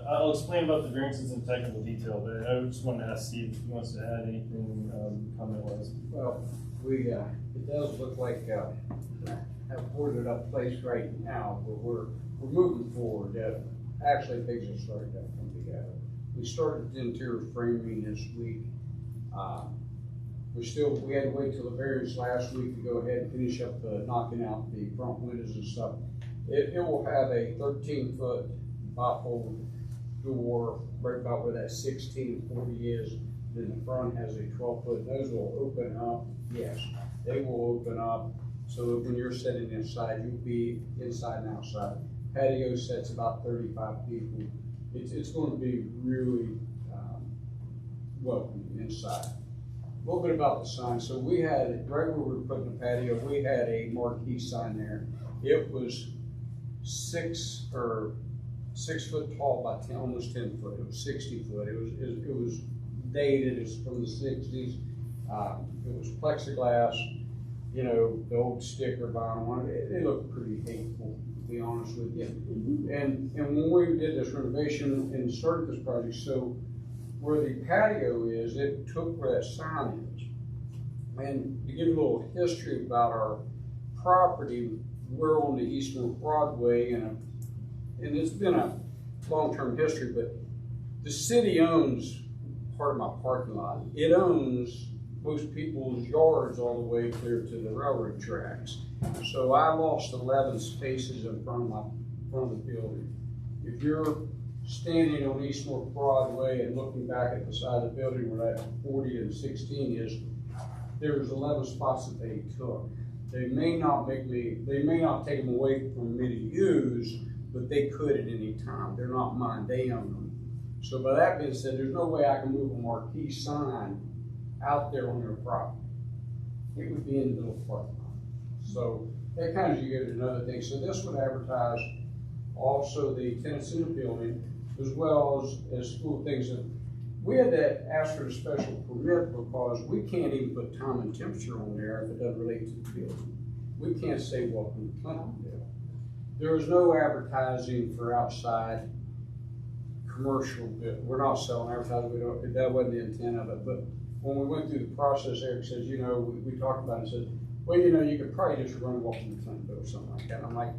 I'll explain about the variances in technical detail, but I just wanted to ask Steve if he wants to add anything comment-wise.
Well, it does look like a boarded up place right now, but we're moving forward. Actually, things are starting to come together. We started the interior framing this week. We had to wait till the variance last week to go ahead and finish up knocking out the front windows and stuff. It will have a 13-foot bifold door right about where that 1640 is. Then the front has a 12-foot. Those will open up. Yes, they will open up so that when you're sitting inside, you'll be inside and outside. Patio sets about 35 people. It's going to be really welcoming inside. A little bit about the sign. So we had, right where we were putting the patio, we had a marquee sign there. It was 6 foot tall by 10, almost 10 foot. It was 60 foot. It was dated. It's from the 60s. It was plexiglass. You know, the old sticker vinyl on it. It looked pretty hateful, to be honest with you. And when we did this renovation and started this project, so where the patio is, it took where that sign is. And to give you a little history about our property, we're on the East North Broadway, and it's been a long-term history, but the city owns part of my parking lot. It owns most people's yards all the way clear to the railroad tracks. So I lost 11 spaces in front of the building. If you're standing on East North Broadway and looking back at the side of the building where that 40 and 16 is, there's 11 spots that they took. They may not take them away from me to use, but they could at any time. They're not mine, they own them. So by that being said, there's no way I can move a marquee sign out there on their property. It would be in the middle of the parking lot. So that kind of you get another thing. So this would advertise also the tenants in the building, as well as school things. And we had to ask for a special permit because we can't even put time and temperature on there if it doesn't relate to the building. We can't say welcome to Clintonville. There is no advertising for outside commercial. We're not selling advertising. That wasn't the intent of it. But when we went through the process, Eric says, you know, we talked about it and said, well, you know, you could probably just run welcome to Clintonville or something like that. And I'm like,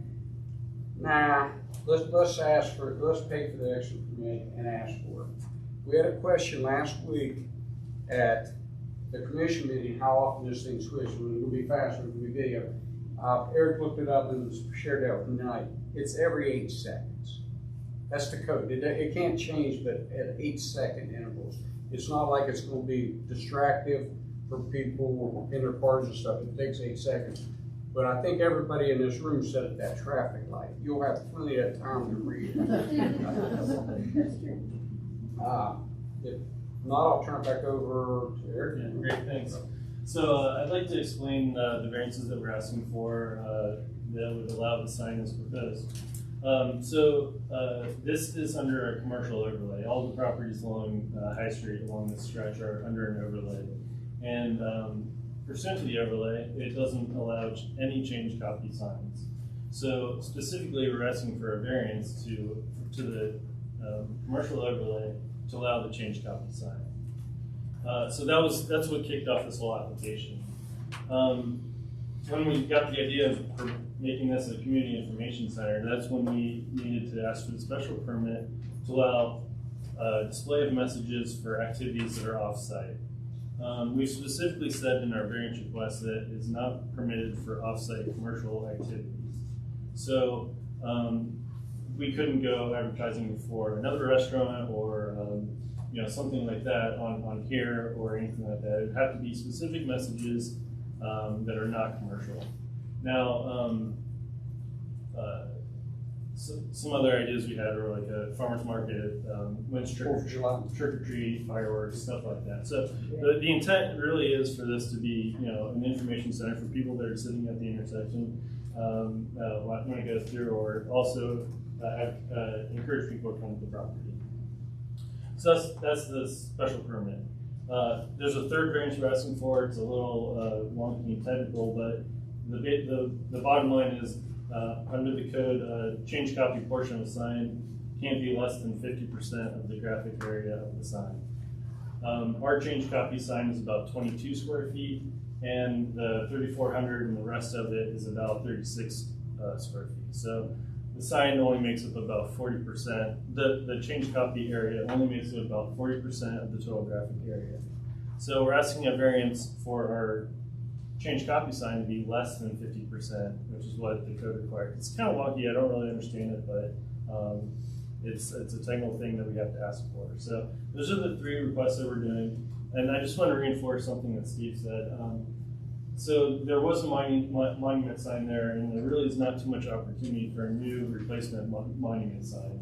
nah, let's pay for the extra permit and ask for it. We had a question last week at the commission meeting, how often this thing switches. Was it going to be faster? Was it going to be video? Eric looked it up and shared that with me tonight. It's every 8 seconds. That's the code. It can't change, but at 8-second intervals. It's not like it's going to be distractive for people in their cars and stuff. It takes 8 seconds. But I think everybody in this room said at that traffic light. You'll have plenty of time to read. If not, I'll turn it back over to Eric.
Yeah, great, thanks. So I'd like to explain the variances that we're asking for that would allow the sign as proposed. This is under a commercial overlay. All the properties along High Street along this stretch are under an overlay. And pursuant to the overlay, it doesn't allow any change copy signs. So specifically, we're asking for a variance to the commercial overlay to allow the change copy sign. So that's what kicked off this whole application. When we got the idea of making this a community information center, that's when we needed to ask for the special permit to allow display of messages for activities that are off-site. We've specifically said in our variance request that it is not permitted for off-site commercial activities. So we couldn't go advertising for another restaurant or something like that on here or anything like that. It would have to be specific messages that are not commercial. Now, some other ideas we had were like a farmer's market, when's trick or treat, fireworks, stuff like that. So the intent really is for this to be, an information center for people that are sitting at the intersection when it goes through, or also encourage people to come to the property. So that's the special permit. There's a third variance we're asking for. It's a little wonky and technical, but the bottom line is under the code, change copy portion of the sign can't be less than 50% of the graphic area of the sign. Our change copy sign is about 22 square feet, and the 3,400 and the rest of it is about 36 square feet. So the sign only makes up about 40%. The change copy area only makes up about 40% of the total graphic area. So we're asking a variance for our change copy sign to be less than 50%, which is what the code requires. It's kind of wonky. I don't really understand it, but it's a technical thing that we have to ask for. So those are the 3 requests that we're doing. And I just want to reinforce something that Steve said. So there was a monument sign there, and there really is not too much opportunity for a new replacement monument sign.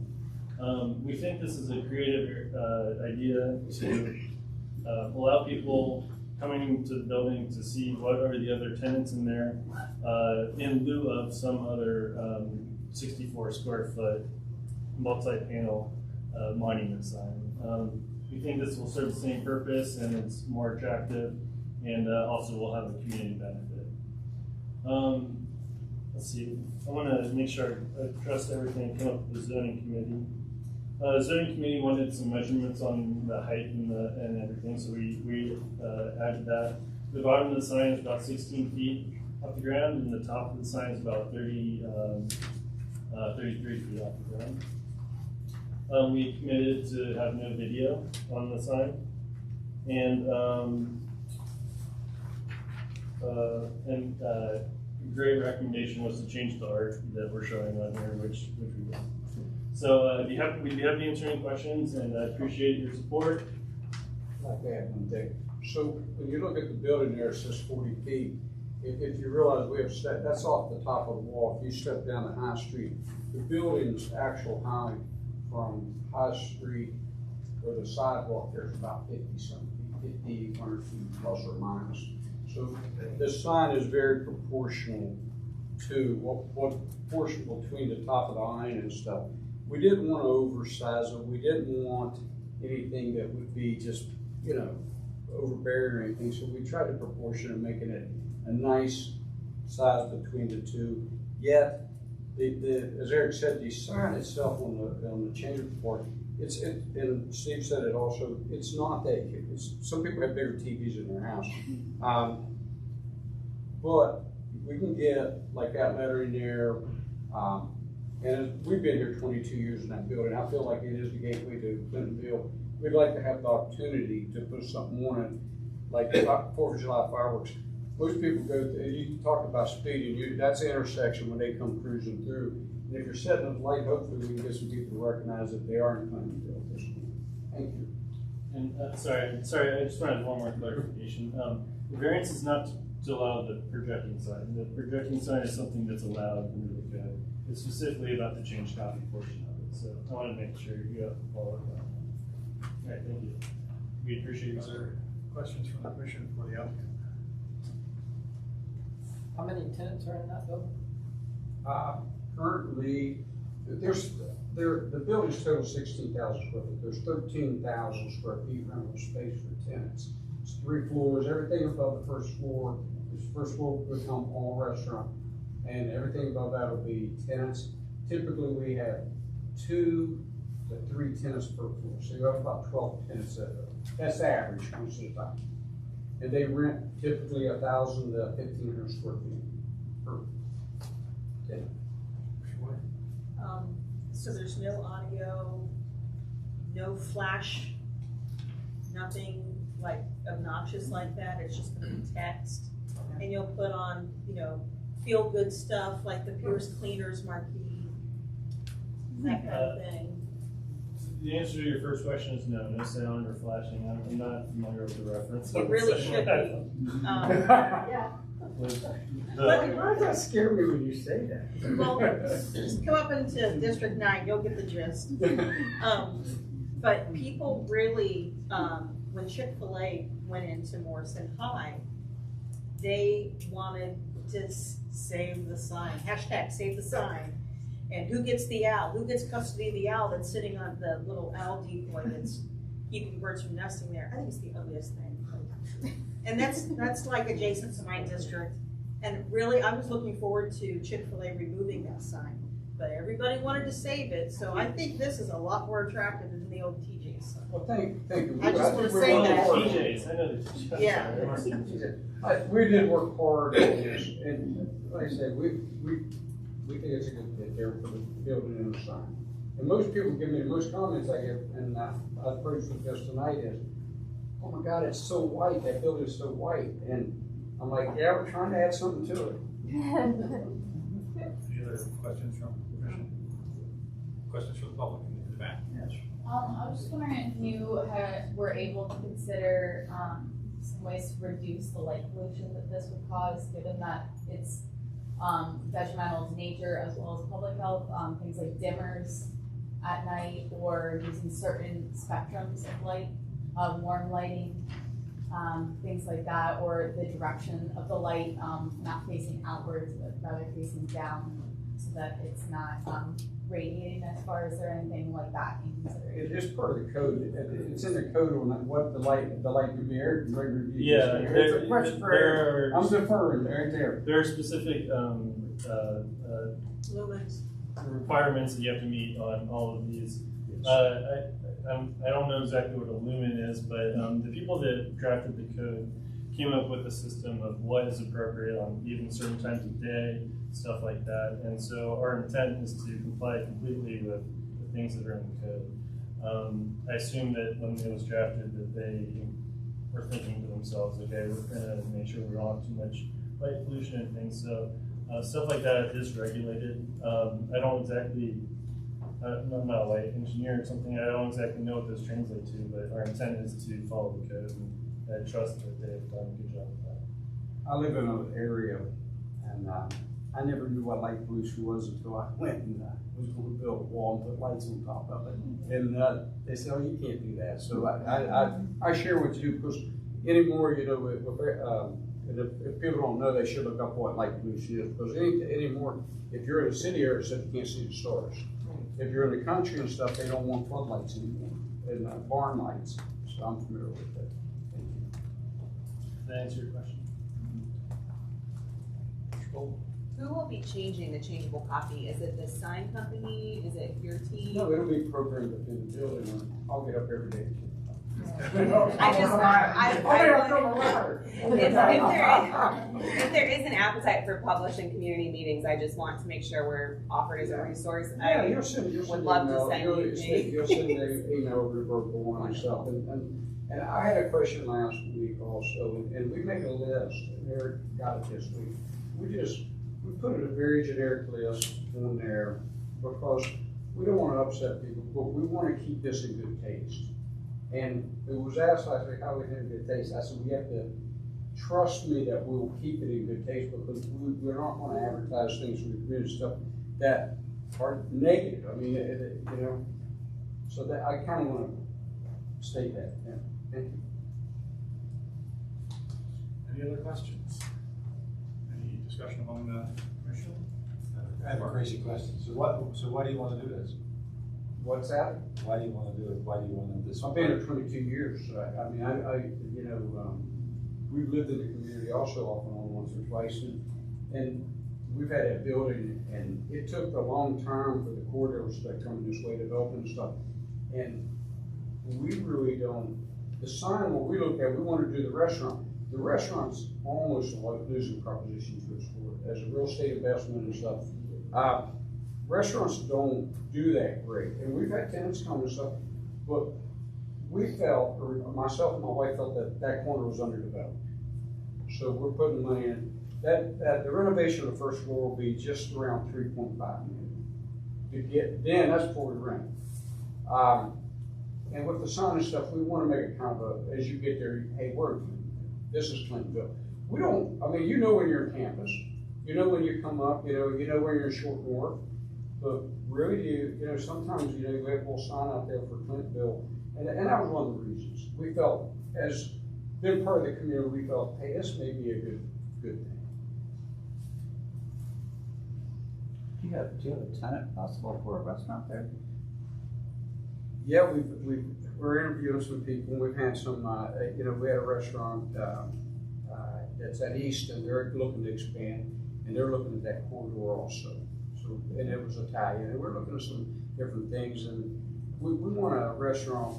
We think this is a creative idea to allow people coming to the building to see what are the other tenants in there in lieu of some other 64 square foot multi-panel monument sign. We think this will serve the same purpose, and it's more attractive, and also will have a community benefit. Let's see, I want to make sure I trust everything and come up with the zoning committee. The zoning committee wanted some measurements on the height and everything, so we added that. The bottom of the sign is about 16 feet off the ground, and the top of the sign is about 33 feet off the ground. We committed to have no video on the sign, and great recommendation was to change the art that we're showing on here, which we did. So we'd be happy to answer any questions, and I appreciate your support.
I'd like to add one thing. So when you look at the building there, it says 40 feet. If you realize we have that's off the top of the wall. If you step down to High Street, the building's actual height from High Street or the sidewalk there is about 50-something feet, 100 feet plus or minus. So the sign is very proportional to what portion between the top of the line and stuff. We didn't want to oversize it. We didn't want anything that would be just, overbearing or anything. So we tried to proportion and making it a nice size between the two. Yet, as Eric said, the sign itself on the change report, and Steve said it also, it's not that huge. Some people have bigger TVs in their house. But we can get like that lettering there. And we've been here 22 years in that building. I feel like it is the gateway to Clintonville. We'd like to have the opportunity to put something on it, like 4th of July fireworks. most people you talked about speeding, that's the intersection when they come cruising through. And if you're setting a light, hopefully we can get some people to recognize that they aren't coming to at this point. Thank you.
And sorry, I just wanted one more clarification. The variance is not to allow the projecting sign. The projecting sign is something that's allowed under the code. It's specifically about the change copy portion of it. So I want to make sure you have to follow up on that. All right, thank you. We appreciate your
Other questions from the commission for the applicant?
How many tenants are in that building?
Currently, the building's total 16,000 square feet. There's 13,000 square feet rental space for tenants. It's 3 floors. Everything above the first floor, this first floor will become all restaurant, and everything above that will be tenants. Typically, we have 2 to 3 tenants per floor, so you have about 12 tenants. That's the average most of the time. And they rent typically 1,000 to 1,500 square feet per tenant.
So there's no audio, no flash, nothing like obnoxious like that. It's just gonna be text. And you'll put on, feel good stuff like the Pierce Cleaners marquee, that kind of thing.
The answer to your first question is no sound or flashing. I'm not familiar with the reference.
It really should be.
Yeah.
Why does that scare me when you say that?
Well, just come up into District 9, you'll get the gist. But people really, when Chick-fil-A went into Morrison High, they wanted to save the sign, hashtag save the sign. And who gets the owl? Who gets custody of the owl that's sitting on the little owl decoy that's keeping birds from nesting there? I think it's the ugliest thing. And that's like adjacent to my district. And really, I was looking forward to Chick-fil-A removing that sign. But everybody wanted to save it, so I think this is a lot more attractive than the old TJ's sign.
Well, thank you.
I just want to say that.
TJ's, I know the TJ's.
Yeah.
We did work hard on this, and like I said, we think it's a good fit there for the building and the sign. And most people give me, the most comments I get, and I approached with this tonight is, oh my God, it's so white, that building is so white. And I'm like, yeah, we're trying to add something to it.
Any other questions from the commission? Questions from the public in the back? Yes.
I was just wondering if you were able to consider some ways to reduce the light pollution that this would cause, given that it's detrimental to nature as well as public health, things like dimmers at night or using certain spectrums of light, warm lighting, things like that, or the direction of the light not facing outwards but rather facing down so that it's not radiating as far as there anything like that in consideration.
It is part of the code. It's in the code on what the light could be.
Yeah,
it's a question for Eric. I'm deferring right there.
There are specific
Lumens.
requirements that you have to meet on all of these. I don't know exactly what a lumen is, but the people that drafted the code came up with a system of what is appropriate on even certain times of day, stuff like that. And so our intent is to comply completely with the things that are in the code. I assume that when it was drafted that they were thinking to themselves, okay, we're gonna make sure we don't have too much light pollution and things. So stuff like that is regulated. I don't exactly, I'm not a light engineer or something, I don't exactly know what those translate to, but our intent is to follow the code, and I trust that they've done a good job with that.
I live in an area, and I never knew what light pollution was until I went and was going to build a wall and put lights on top of it. And they said, oh, you can't do that. So I share with you, because anymore, if people don't know, they should look up what light pollution is, because anymore, if you're in a city area, you can't see the stars. If you're in the country and stuff, they don't want floodlights anymore, and barn lights. So I'm familiar with that. Thank you.
Did that answer your question?
Who will be changing the changeable copy? Is it the sign company? Is it your team?
No, it'll be programmed within the building. I'll get up every day.
If there is an appetite for publishing community meetings, I just want to make sure we're offered as a resource.
Yeah,
I would love to send you.
You'll send an email over to Verbal and stuff. And And I had a question last week also, and we made a list, and Eric got it this week. We put it a very generic list on there because we don't want to upset people, but we want to keep this in good taste. And it was asked last week how we had good taste. I said, we have to trust me that we'll keep it in good taste because we're not going to advertise things from the community stuff that are negative. I mean, you know, so that I kind of want to state that. Yeah. Thank you.
Any other questions? Any discussion among the commission?
I have a crazy question. So why do you want to do this?
What's that?
Why do you want to do it? Why do you want to do this?
I've been here 22 years. I mean, you know, we've lived in the community also off and on once or twice, and we've had that building, and it took a long time for the corridors to come this way, developing and stuff. And we really don't, the sign, what we look at, we want to do the restaurant. The restaurant's almost a losing proposition to us for as a real estate investment and stuff. Restaurants don't do that great, and we've had tenants come and stuff, but we felt, or myself and my wife felt that that corner was underdeveloped. So we're putting money in. That the renovation of the first floor will be just around $3.5 million. To get, then that's before we rent. And with the sign and stuff, we want to make it kind of a, as you get there, hey, this is Clintonville. We don't, I mean, you know when you're on campus, you know when you come up, you know when you're in Short North, but really, you know, sometimes, you know, you have a little sign out there for Clintonville, and that was one of the reasons. We felt, as being part of the community, we felt, hey, this may be a good thing.
Do you have a tenant possible for a restaurant there?
Yeah, we're interviewing some people. We've had some, you know, we had a restaurant that's at East, and they're looking to expand, and they're looking at that corridor also. So, and it was Italian, and we're looking at some different things, and we want a restaurant.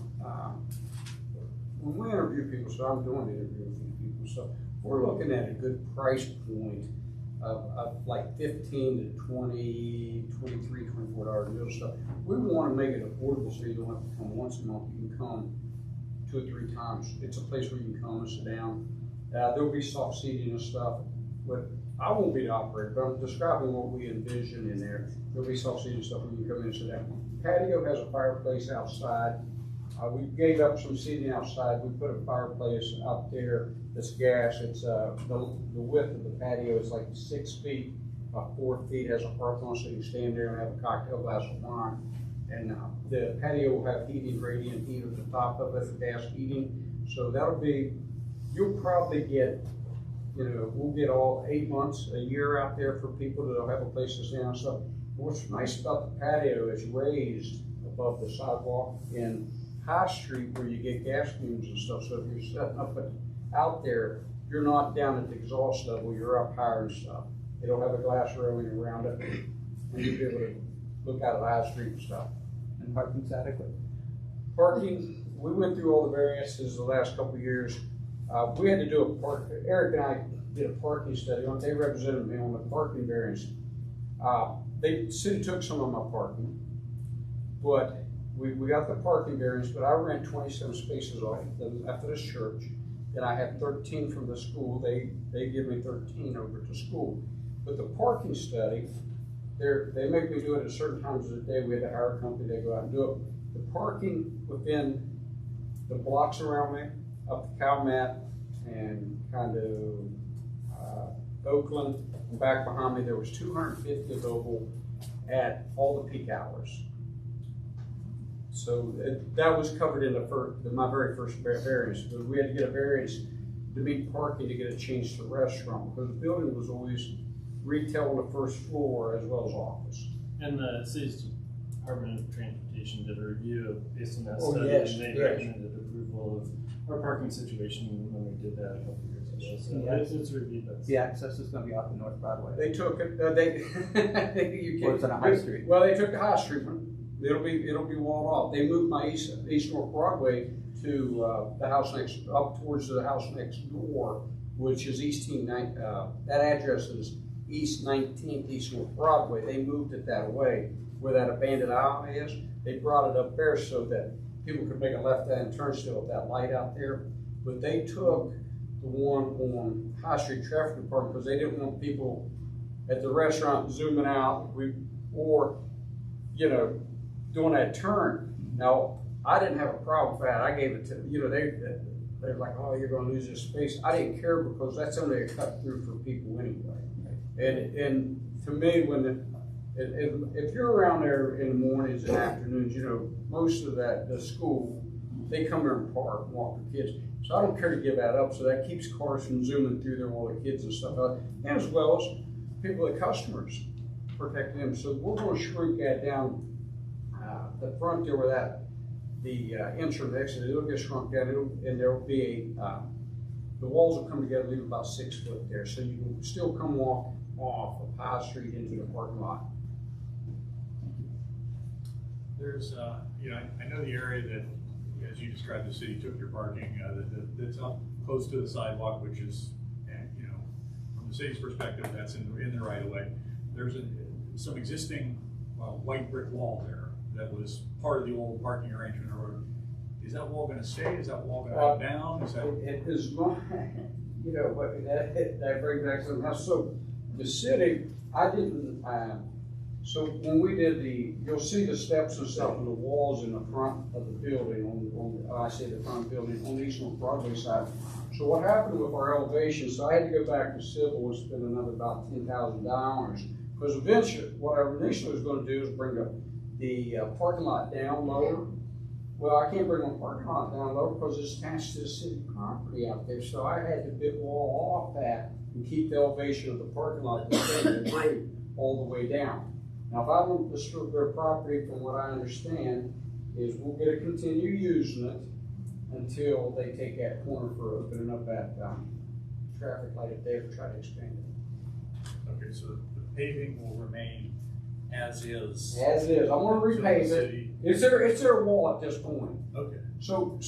When we interview people, so I'm doing the interview with these people, so we're looking at a good price point of like $15 to $20, $23, $24 meal stuff. We want to make it affordable so you don't have to come once a month. You can come 2 or 3 times. It's a place where you can come and sit down. There'll be soft seating and stuff. But I won't be the operator, but I'm describing what we envision in there. There'll be soft seating stuff where you can come in and sit down. Patio has a fireplace outside. We gave up some seating outside. We put a fireplace out there that's gas. It's the width of the patio is like 6 feet, about 4 feet. Has a hearth on, so you can stand there and have a cocktail glass of wine. And the patio will have heating, radiant heat at the top of it, gas heating. So that'll be, you'll probably get, you know, we'll get all 8 months, a year out there for people that'll have a place to stand and stuff. What's nice about the patio is raised above the sidewalk in High Street where you get gas fumes and stuff. So if you're setting up out there, you're not down at the exhaust level, you're up higher and stuff. It'll have a glass railing around it, and you'll be able to look out at High Street and stuff.
And parking's adequate?
Parking, we went through all the variances the last couple of years. We had to do Eric and I did a parking study on, they represented me on the parking variance. The city took some of my parking, but we got the parking variance, but I ran 27 spaces off after this church, and I had 13 from the school. They give me 13 over to school. But the parking study, they make me do it at certain times of the day. We had to hire a company, they go out and do it. The parking within the blocks around me, up to Calmat and kind of Oakland, and back behind me, there was 250 available at all the peak hours. So that was covered in my very first variance. But we had to get a variance to meet parking to get a change to restaurant because the building was always retail on the first floor as well as office.
And the city's Department of Transportation did a review based on that
Oh,
study,
yes,
and they
yes.
recommended approval of our parking situation when we did that a couple of years ago. So
Yeah.
it's reviewed.
The access is gonna be off the North Broadway.
They took it. You
Or it's on a high street.
Well, they took the High Street one. It'll be walled off. They moved my East North Broadway to the house up towards the house next door, which is that address is East 19th East North Broadway. They moved it that way where that abandoned aisle is. They brought it up there so that people could make a left-hand turn still with that light out there. But they took the one on High Street Traffic Department because they didn't want people at the restaurant zooming out or, you know, doing that turn. Now, I didn't have a problem with that. I gave it to, you know, they're like, oh, you're gonna lose this space. I didn't care because that's only a cut through for people anyway. And to me, if you're around there in the mornings and afternoons, you know, most of the school, they come here and park and walk the kids. So I don't care to give that up. So that keeps cars from zooming through there while the kids and stuff out. And as well as people, the customers, protect them. So we're going to shrink that down the front there where the entrance exit, it'll get shrunk down, and there will be the walls will come together, leave about 6 foot there. So you can still come walk off of High Street into the parking lot.
There's, you know, I know the area that, as you described, the city took your parking, that's up close to the sidewalk, which is, you know, from the city's perspective, that's in the right of way. There's some existing white brick wall there that was part of the old parking arrangement. Or is that wall going to stay? Is that wall going to come down? Is that?
It is not, you know, but that brings back something else. So the city, I didn't. So when we did you'll see the steps and stuff and the walls in the front of the building I say the front building on the Eastern Broadway side. So what happened with our elevation, so I had to go back to civil and spend another about $10,000 because eventually, what I initially was going to do is bring the parking lot down lower. Well, I can't bring my parking lot down lower because it's attached to the city property out there. So I had to bit wall off that and keep the elevation of the parking lot all the way down. Now, if I don't disturb their property, from what I understand, is we'll get to continue using it until they take that corner for opening up that traffic light if they ever try to expand it.
Okay, so the paving will remain as is.
As is. I want to repave it. It's their wall at this point.
Okay.
So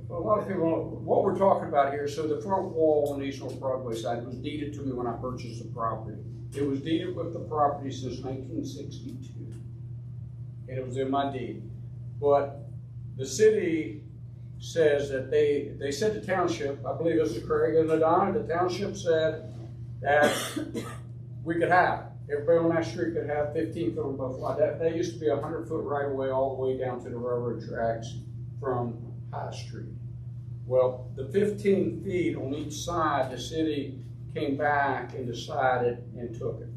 a lot of people don't know what we're talking about here. So the front wall on the East North Broadway side was deeded to me when I purchased the property. It was deeded with the property since 1962, and it was in my deed. But the city says that they said the township, I believe this is Craig and Ladonna, the township said that we could have, everybody on that street could have 15 foot on both sides. That used to be 100 foot right away all the way down to the railroad tracks from High Street. Well, the 15 feet on each side, the city came back and decided and took it.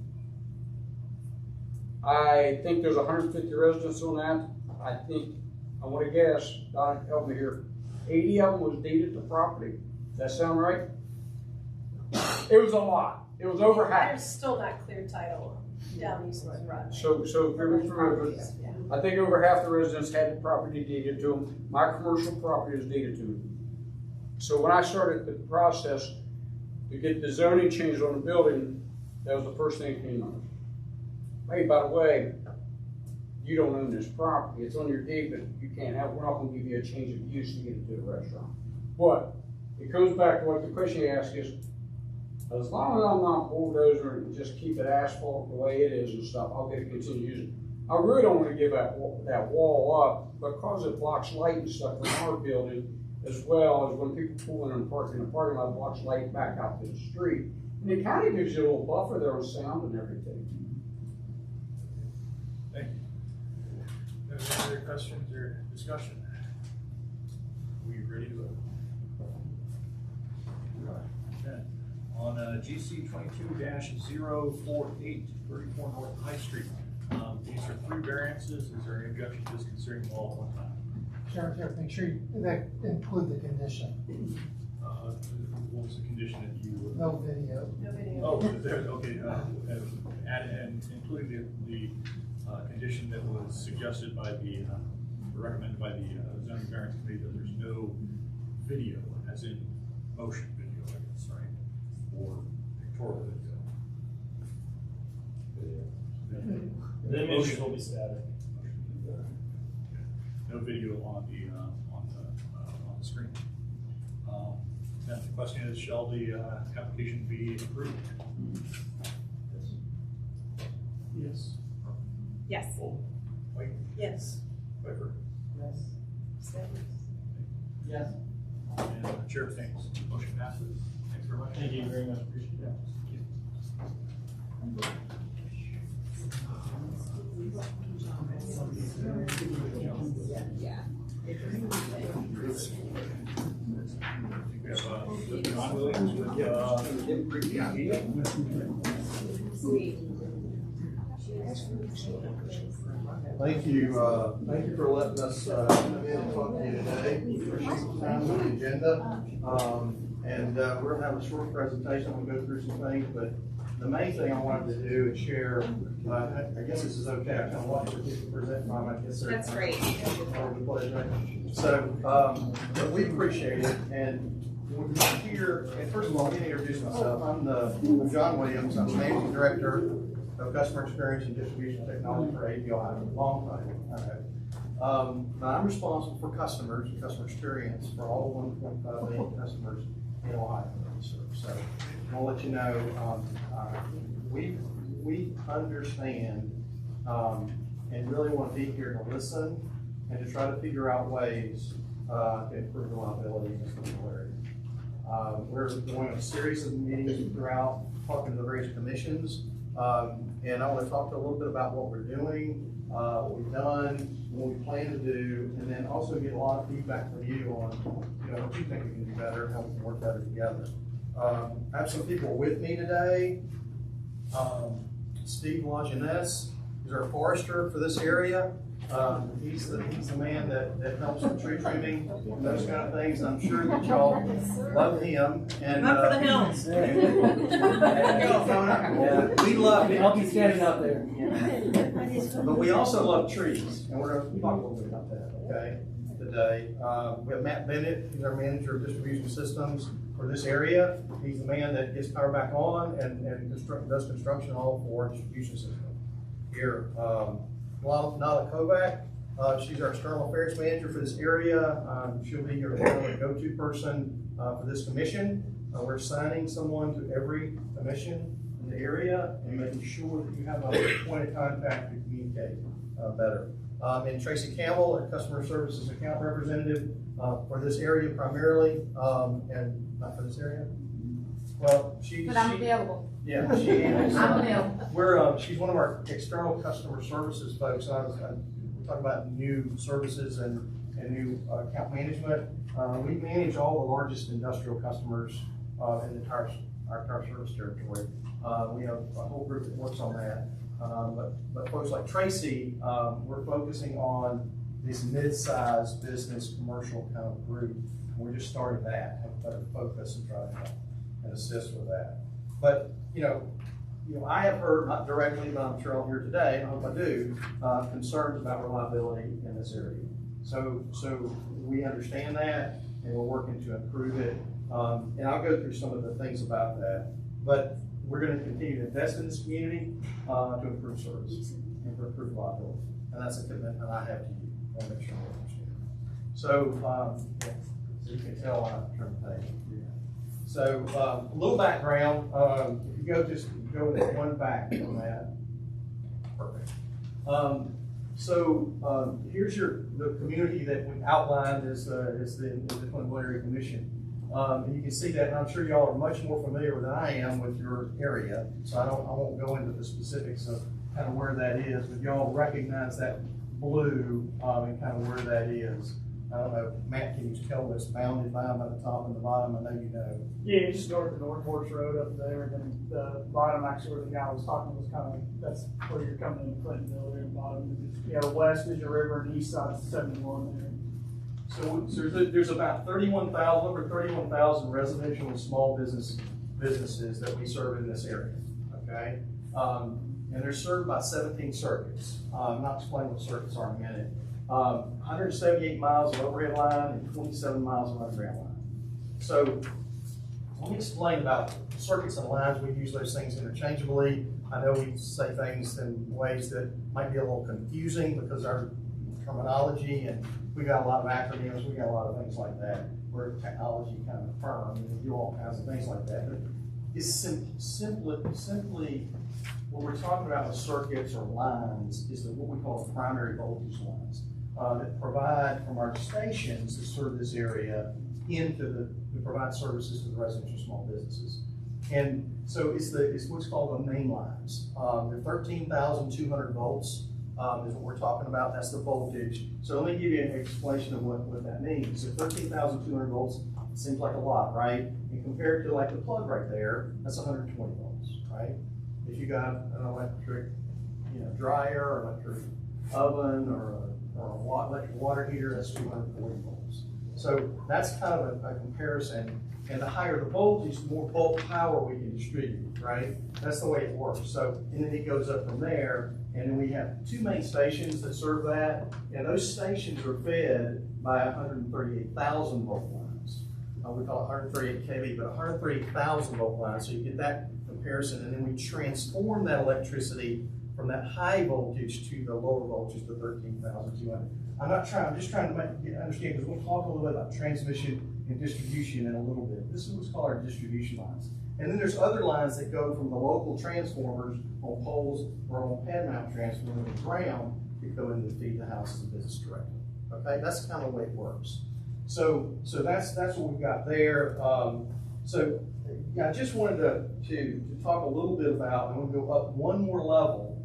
I think there's 150 residents on that. I want to guess, Don, help me here, 80 of them was deeded to property. Does that sound right? It was a lot. It was over half.
There's still not clear title down East North Broadway.
So I think over half the residents had the property deeded to them. My commercial property was deeded to me. So when I started the process to get the zoning changed on the building, that was the first thing that came up. Hey, by the way, you don't own this property. It's on your deed, but you can't have, we're not going to give you a change of use to get it to the restaurant. But it goes back to what the question you asked is, as long as I'm not bulldozer and just keep it asphalt the way it is and stuff, I'll get to continue using it. I really don't want to give that wall up because it blocks light and stuff in our building, as well as when people pull in and park in the parking lot, blocks light back out to the street. And it kind of gives you a little buffer there on sound and everything.
Thank you. Any other questions or discussion? Are we ready to vote? Okay. On GC 22-048, 34 North High Street. These are 3 variances. Is there any objection to just considering them all at one time?
Sheriff, make sure that include the condition.
What was the condition that you?
No video.
No video.
Oh, there, okay. And including the condition that was suggested by recommended by the zoning variance committee, that there's no video, as in motion video, I guess, right? Or pictorial video.
The images will be static.
No video on the screen. Then the question is, shall the application be approved?
Yes.
Yes.
White?
Yes.
Piper?
Yes.
Yes.
And chair abstains. Motion passes. Thanks very much.
Thank you very much, appreciate it.
We have John Williams with
Thank you, thank you for letting us come in and talk to you today. We appreciate the time on the agenda. We're gonna have a short presentation, we'll go through some things, but the main thing I wanted to do is share, I guess this is okay, I kind of watched the people present from, I guess.
That's great.
So, but we appreciate it, and we're here, and first of all, let me introduce myself. I'm John Williams, I'm the Managing Director of Customer Experience and Distribution Technology for API, a long time. Now I'm responsible for customers and customer experience for all 1.5 million customers in Ohio. So I'll let you know, we understand and really want to be here to listen and to try to figure out ways to improve reliability in this local area. We're going on a series of meetings throughout, talking to the various commissions, and I want to talk a little bit about what we're doing, what we've done, what we plan to do, and then also get a lot of feedback from you on what you think we can do better, how we can work better together. I have some people with me today. Steve Lajeunesse is our forester for this area. He's the man that helps with tree trimming and those kind of things. I'm sure that y'all love him. And
Up for the hills.
We love him.
I'll be standing out there.
But we also love trees, and we're going to talk a little bit about that, okay, today. We have Matt Bennett, he's our manager of distribution systems for this area. He's the man that gets power back on and does construction all for distribution system here. Nala Kovac, she's our external affairs manager for this area. She'll be your go-to person for this commission. We're assigning someone to every commission in the area and making sure that you have a point of contact to communicate better. And Tracy Campbell, our customer services account representative for this area primarily, and not for this area. Well,
But I'm available.
Yeah, she is.
I'm available.
She's one of our external customer we're talking about new services and new account management. We manage all the largest industrial customers in our entire service territory. We have a whole group that works on that. But folks like Tracy, we're focusing on this mid-sized business commercial kind of group. We're just starting that, have a better focus and try to help and assist with that. But I have heard, not directly, but I'm sure I'll hear today, and I hope I do, concerns about reliability in this area. So we understand that, and we're working to improve it. And I'll go through some of the things about that. But we're going to continue to invest in this community to improve service and to improve reliability. And that's a commitment I have to you. I want to make sure you understand. So you can tell I turned the page. So a little background. If you go one back on that. Perfect. Here's the community that we outlined as the Clinton Area Commission. And you can see that, and I'm sure y'all are much more familiar than I am with your area, so I won't go into the specifics of kind of where that is, but y'all recognize that blue and kind of where that is. I don't know, Matt, can you tell what's bounded by them at the top and the bottom? I know you know.
Yeah, just north of North Horse Road up there, and then the bottom, actually, where the guy was talking was kind of, that's where you're coming into Clintonville there, the bottom. West is your river, and east side is 71 there.
So there's about over 31,000 residential and small businesses that we serve in this area, okay? And they're served by 17 circuits. I'll explain what circuits are in a minute. 178 miles of overhead line and 27 miles of underground line. So let me explain about circuits and lines. We use those things interchangeably. I know we say things in ways that might be a little confusing because our terminology, and we got a lot of acronyms, we got a lot of things like that. We're a technology kind of firm, and we do all kinds of things like that. But it's simply what we're talking about with circuits or lines is what we call the primary voltage lines. that provide from our stations that serve this area to provide services to the residential small businesses. And so it's what's called the main lines. They're 13,200 volts is what we're talking about. That's the voltage. So let me give you an explanation of what that means. So 13,200 volts seems like a lot, right? And compared to like the plug right there, that's 120 volts, right? If you got an electric, dryer, or electric oven, or a electric water heater, that's 240 volts. So that's kind of a comparison. And the higher the voltage, the more bulk power we can distribute, right? That's the way it works. So, and then it goes up from there, and then we have two main stations that serve that, and those stations are fed by 138,000 volt lines. We call it 138 kV, but 138,000 volt lines, so you get that comparison, and then we transform that electricity from that high voltage to the lower voltage, the 13,200. I'm just trying to understand, because we'll talk a little bit about transmission and distribution in a little bit. This is what's called our distribution lines. And then there's other lines that go from the local transformers on poles or on pad mount transformers on the ground that go in to feed the houses and business directly. Okay, that's kind of the way it works. So that's what we've got there. So yeah, I just wanted to talk a little bit about, and we'll go up one more level.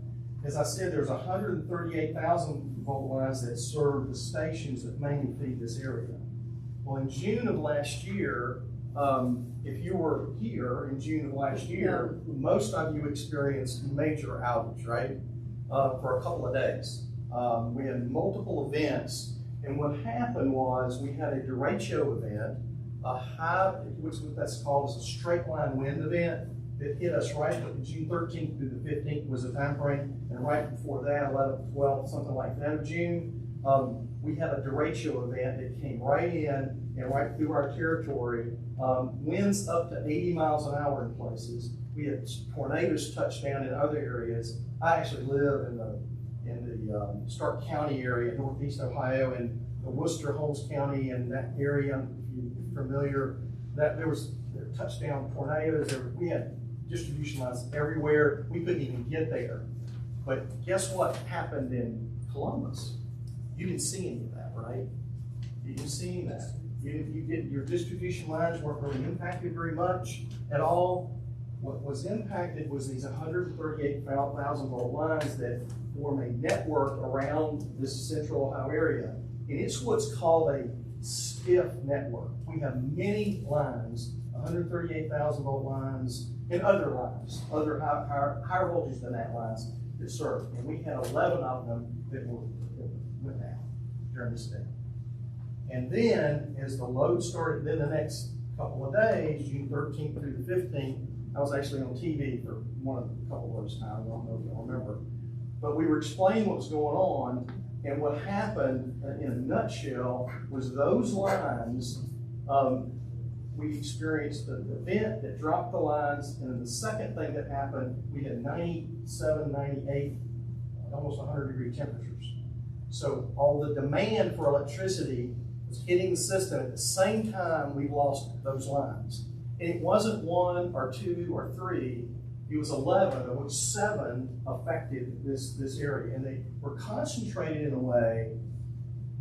As I said, there's 138,000 volt lines that serve the stations that mainly feed this area. Well, in June of last year, if you were here in June of last year, most of you experienced major outage, right? For a couple of days. We had multiple events, and what happened was we had a derecho event, which that's called as a straight line wind event, that hit us right at June 13th through the 15th was the time frame, and right before that, 11th, 12th, something like that of June, we had a derecho event that came right in and right through our territory. Winds up to 80 miles an hour in places. We had tornadoes touch down in other areas. I actually live in the Stark County area, northeast Ohio, and the Worcester, Holmes County, and that area, if you're familiar, that there touchdown tornadoes. We had distribution lines everywhere. We couldn't even get there. But guess what happened in Columbus? You didn't see any of that, right? You didn't see any of that. Your distribution lines weren't really impacted very much at all. What was impacted was these 138,000 volt lines that form a network around this central Ohio area. And it's what's called a stiff network. We have many lines, 138,000 volt lines, and other lines, other higher voltage than that lines that serve. And we had 11 of them that went down during this day. And then, as the load started, then the next couple of days, June 13th through the 15th, I was actually on TV for a couple of those times. I don't know if you'll remember. But we were explaining what was going on, and what happened, in a nutshell, was those lines, we experienced the event that dropped the lines, and then the second thing that happened, we had 97, 98, almost 100-degree temperatures. So all the demand for electricity was hitting the system at the same time we lost those lines. And it wasn't 1 or 2 or 3, it was 11, of which 7 affected this area. And they were concentrated in a way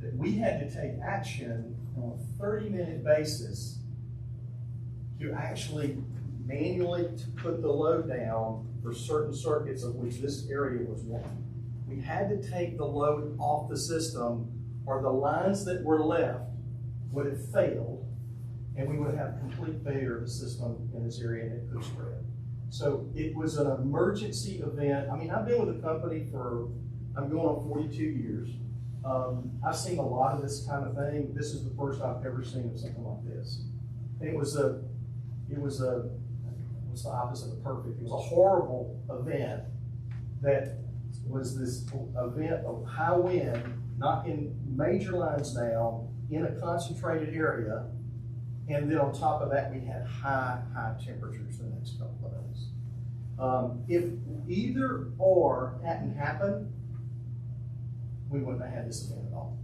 that we had to take action on a 30-minute basis to actually manually put the load down for certain circuits, of which this area was one. We had to take the load off the system, or the lines that were left would have failed, and we would have complete failure of the system in this area, and it could spread. So it was an emergency event. I mean, I've been with the company I'm going on 42 years. I've seen a lot of this kind of thing. This is the first I've ever seen of something like this. And it was what's the opposite of perfect? It was a horrible event that was this event of high wind, knocking major lines down in a concentrated area, and then on top of that, we had high temperatures the next couple of days. If either or hadn't happened, we wouldn't have had this event at all.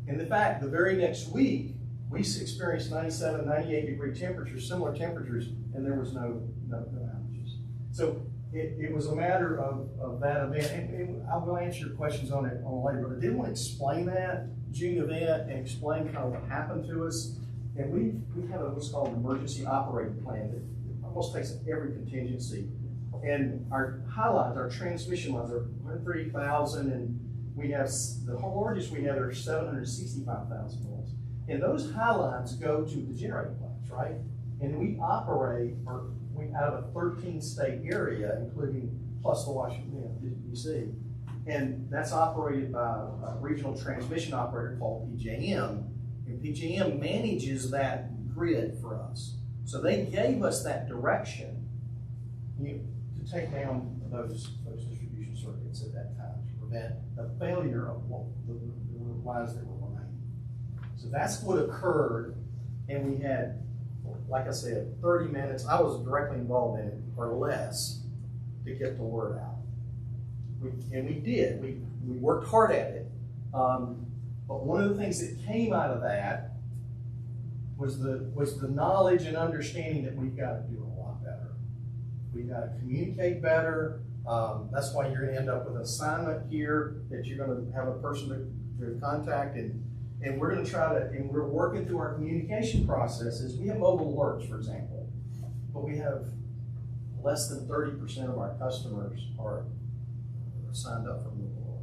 And in fact, the very next week, we experienced 97, 98 degree temperatures, similar temperatures, and there was no outages. So it was a matter of that event, and I will answer your questions on it later, but I did want to explain that June event and explain kind of what happened to us. And we have what's called an emergency operating plan that almost takes every contingency. And our highlights, our transmission lines are 130,000, and we have the largest we have are 765,000 volts. And those high lines go to the generating plants, right? And we operate out of a 13-state area, including plus the Washington, D.C. And that's operated by a regional transmission operator called PJM. And PJM manages that grid for us. So they gave us that direction to take down those distribution circuits at that time to prevent the failure of the lines that were remaining. So that's what occurred, and we had, like I said, 30 minutes. I was directly involved in it, or less, to get the word out. We did. We worked hard at it. But one of the things that came out of that was the knowledge and understanding that we've got to do a lot better. We've got to communicate better. That's why you're going to end up with an assignment here that you're going to have a person to contact, and we're going to try to, and we're working through our communication processes. We have mobile alerts, for example, but we have less than 30% of our customers are signed up for mobile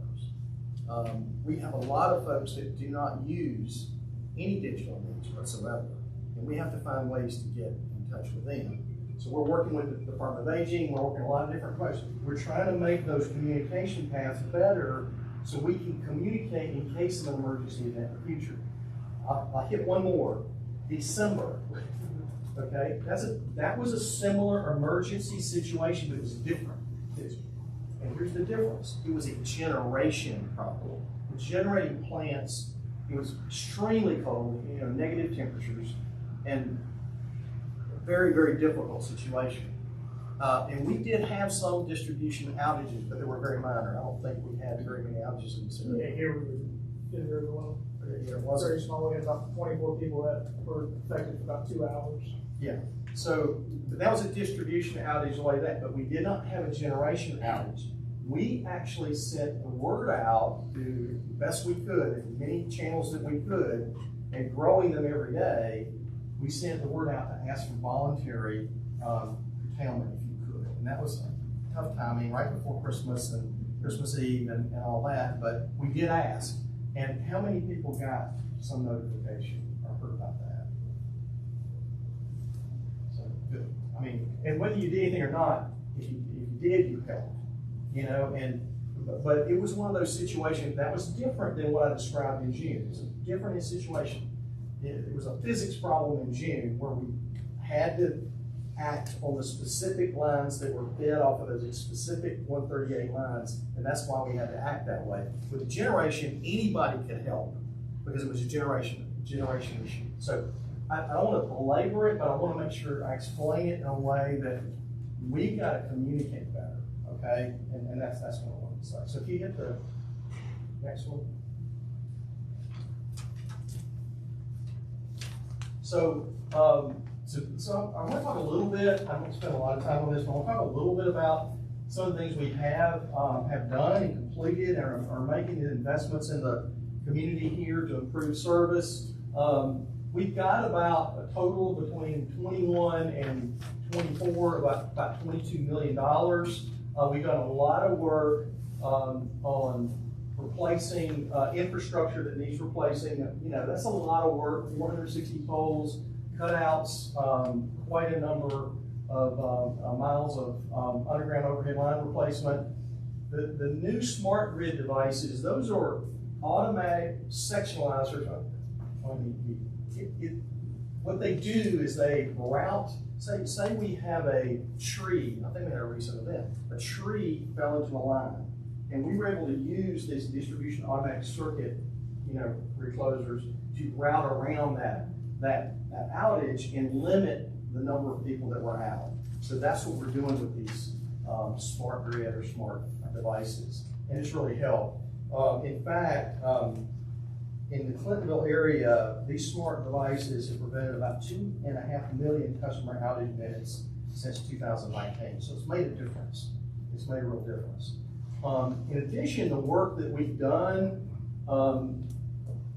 alerts. We have a lot of folks that do not use any digital means whatsoever, and we have to find ways to get in touch with them. So we're working with the Department of Aging, we're working a lot of different places. We're trying to make those communication paths better so we can communicate in case of an emergency event in the future. I'll hit one more. December. Okay, that was a similar emergency situation, but it was different. And here's the difference. It was a generation problem. The generating plants, it was extremely cold, negative temperatures, and a very, very difficult situation. And we did have some distribution outages, but they were very minor. I don't think we had very many outages in this area.
Yeah, here we did very well.
Yeah, it was
very small. We had about 24 people that were affected for about 2 hours.
Yeah. So that was a distribution outage like that, but we did not have a generation outage. We actually sent the word out to the best we could, as many channels that we could, and growing them every day. We sent the word out to ask for voluntary curtailment if you could. And that was tough timing right before Christmas and Christmas Eve and all that, but we did ask. And how many people got some notification or heard about that? So good. I mean, and whether you did anything or not, if you did, you helped. But it was one of those situations that was different than what I described in June. It was a different situation. It was a physics problem in June where we had to act on the specific lines that were fed off of those specific 138 lines, and that's why we had to act that way. With the generation, anybody could help because it was a generation issue. So I don't want to belabor it, but I want to make sure I explain it in a way that we've got to communicate better, okay? And that's what I want to say. So if you hit the next one. So I want to talk a little bit, I won't spend a lot of time on this, but I want to talk a little bit about some of the things we have done and completed and are making the investments in the community here to improve service. We've got about a total between 21 and 24, about $22 million. We've done a lot of work on replacing infrastructure that needs replacing. That's a lot of work, 460 poles, cutouts, quite a number of miles of underground overhead line replacement. The new smart grid devices, those are automatic sectionalizers. What they do is they route, say we have a tree, I think we had a recent event, a tree fell into a line, and we were able to use these distribution automatic circuit, reclosers to route around that outage and limit the number of people that were out. So that's what we're doing with these smart grid or smart devices, and it's really helped. In fact, in the Clintonville area, these smart devices have prevented about 2.5 million customer outage minutes since 2019. So it's made a difference. made a real difference. In addition, the work that we've done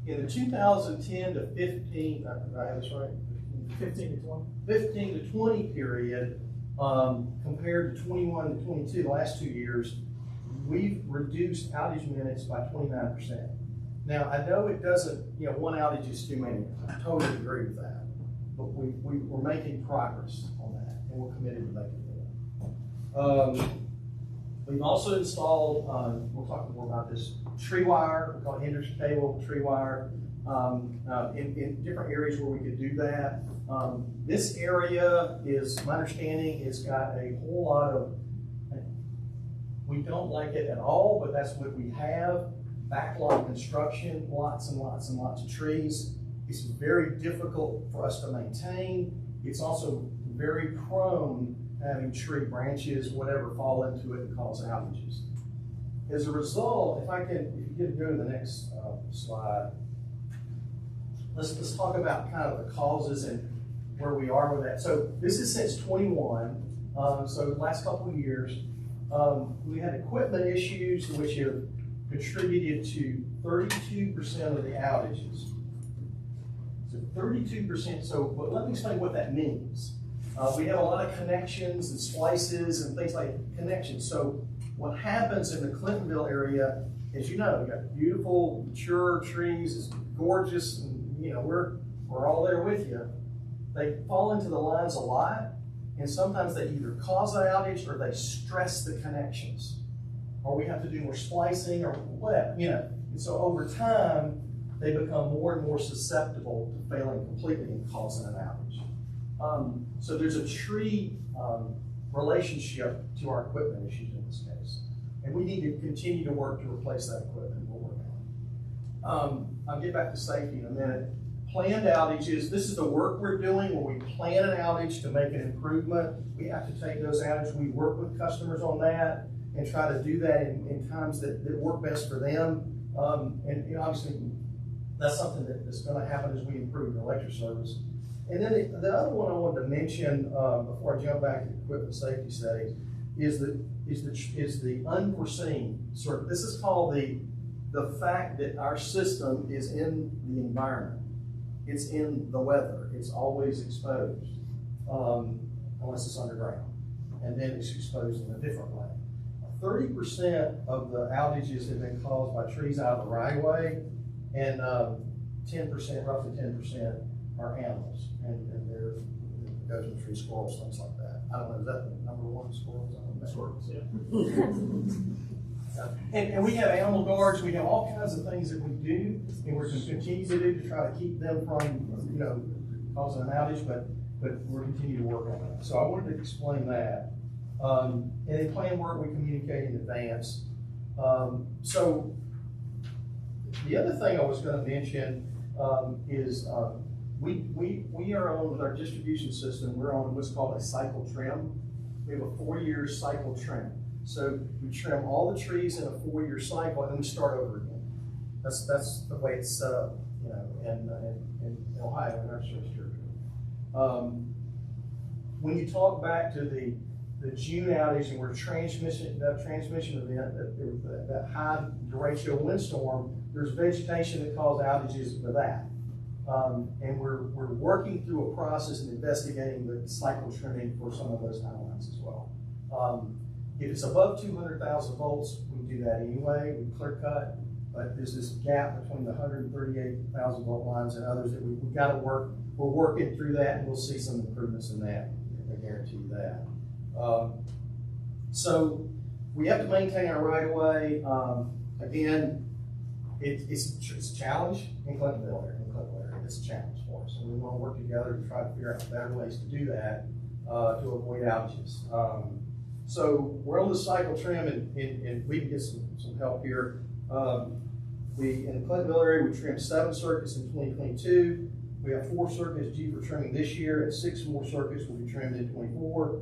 in the 2010 to 15, I have this right?
15 to 20.
15 to 20 period, compared to 21 to 22, the last 2 years, we've reduced outage minutes by 29%. Now, I know it doesn't, one outage is too many. I totally agree with that. But we're making progress on that, and we're committed to making it. We've also installed, we'll talk more about this, tree wire, we call it Hendrix cable, tree wire, in different areas where we could do that. This area is, my understanding, it's got a whole lot of, we don't like it at all, but that's what we have. Backlog construction, lots and lots and lots of trees. It's very difficult for us to maintain. It's also very prone to having tree branches, whatever, fall into it and cause outages. As a result, if you could go to the next slide, let's talk about kind of the causes and where we are with that. So this is since 21, so the last couple of years. We had equipment issues which have contributed to 32% of the outages. So 32%, but let me explain what that means. We have a lot of connections and splices and things like connections. So what happens in the Clintonville area, as you know, we've got beautiful, mature trees, it's gorgeous, and we're all there with you. They fall into the lines a lot, and sometimes they either cause an outage or they stress the connections. Or we have to do more splicing or whatever, And so over time, they become more and more susceptible to failing completely and causing an outage. So there's a tree relationship to our equipment issues in this case. And we need to continue to work to replace that equipment. We'll work on it. I'll get back to safety in a minute. Planned outages, this is the work we're doing where we plan an outage to make an improvement. We have to take those outages, we work with customers on that and try to do that in times that work best for them. And obviously, that's something that's going to happen as we improve the electric service. And then the other one I wanted to mention before I jump back to equipment safety settings is the unforeseen. This is called the fact that our system is in the environment. It's in the weather. It's always exposed, unless it's underground. And then it's exposed in a different way. 30% of the outages have been caused by trees out of the right of way, and 10%, roughly 10%, are animals. And they're goes in tree, squirrels, things like that. I don't know, is that the number one, squirrels? I don't know. Squirrels, yeah. And we have animal guards, we have all kinds of things that we do, and we're going to continue to do to try to keep them from, causing an outage, but we're continuing to work on that. So I wanted to explain that. And in plan work, we communicate in advance. So the other thing I was going to mention is we are on, with our distribution system, we're on what's called a cycle trim. We have a 4-year cycle trim. So we trim all the trees in a 4-year cycle, and then we start over again. That's the way it's set up, in Ohio, in our service territory. When you talk back to the June outage and that transmission event, that high derecho windstorm, there's vegetation that caused outages for that. And we're working through a process and investigating the cycle trimming for some of those timelines as well. If it's above 200,000 volts, we do that anyway, we clear cut, but there's this gap between the 138,000 volt lines and others that we've got to work. We're working through that, and we'll see some improvements in that. I guarantee you that. So we have to maintain our right of way. Again, it's a challenge in Clintonville area. It's a challenge for us, and we want to work together to try to figure out better ways to do that to avoid outages. So we're on the cycle trim, and we can get some help here. In the Clintonville area, we trimmed 7 circuits in 2022. We have 4 circuits due for trimming this year, and 6 more circuits will be trimmed in 24.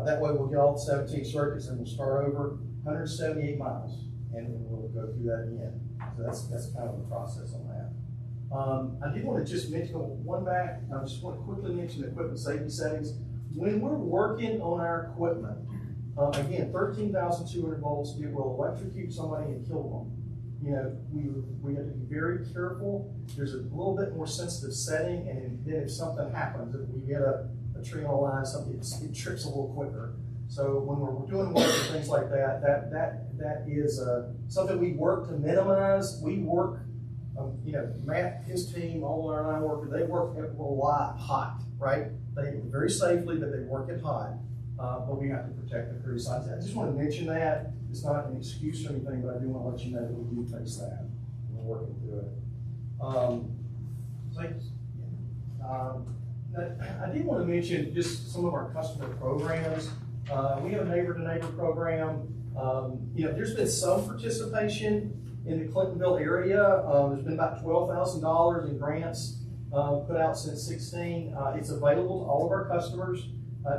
That way we'll get all 17 circuits and we'll start over 178 miles, and we'll go through that again. So that's kind of the process on that. I did want to just mention one back. I just want to quickly mention the equipment safety settings. When we're working on our equipment, Again, 13,200 volts, it will electrocute somebody and kill them. You know, we have to be very careful. There's a little bit more sensitive setting, and then if something happens, if we get a tree on a line, it trips a little quicker. So when we're doing work and things like that, that is something we work to minimize. We work, you know, Matt, his team, all our line workers, they work a lot hot, right? They very safely, but they work it hot. But we have to protect the crew. So I just want to mention that. It's not an excuse or anything, but I do want to let you know that we do face that. We're working through it. I did want to mention just some of our customer programs. We have a neighbor-to-neighbor program. You know, there's been some participation in the Clintonville area. There's been about $12,000 in grants put out since 16. It's available to all of our customers.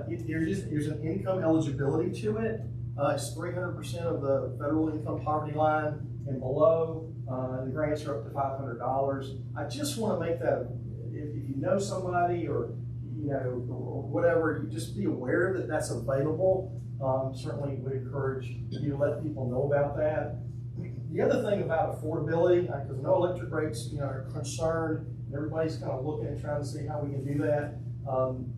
There's an income eligibility to it. It's 300% of the federal income poverty line and below. The grants are up to $500. I just want to make that, if you know somebody or you know or whatever, you just be aware that that's available. Certainly would encourage you to let people know about that. The other thing about affordability, because I know electric rates, you know, are concerned. Everybody's kind of looking and trying to see how we can do that.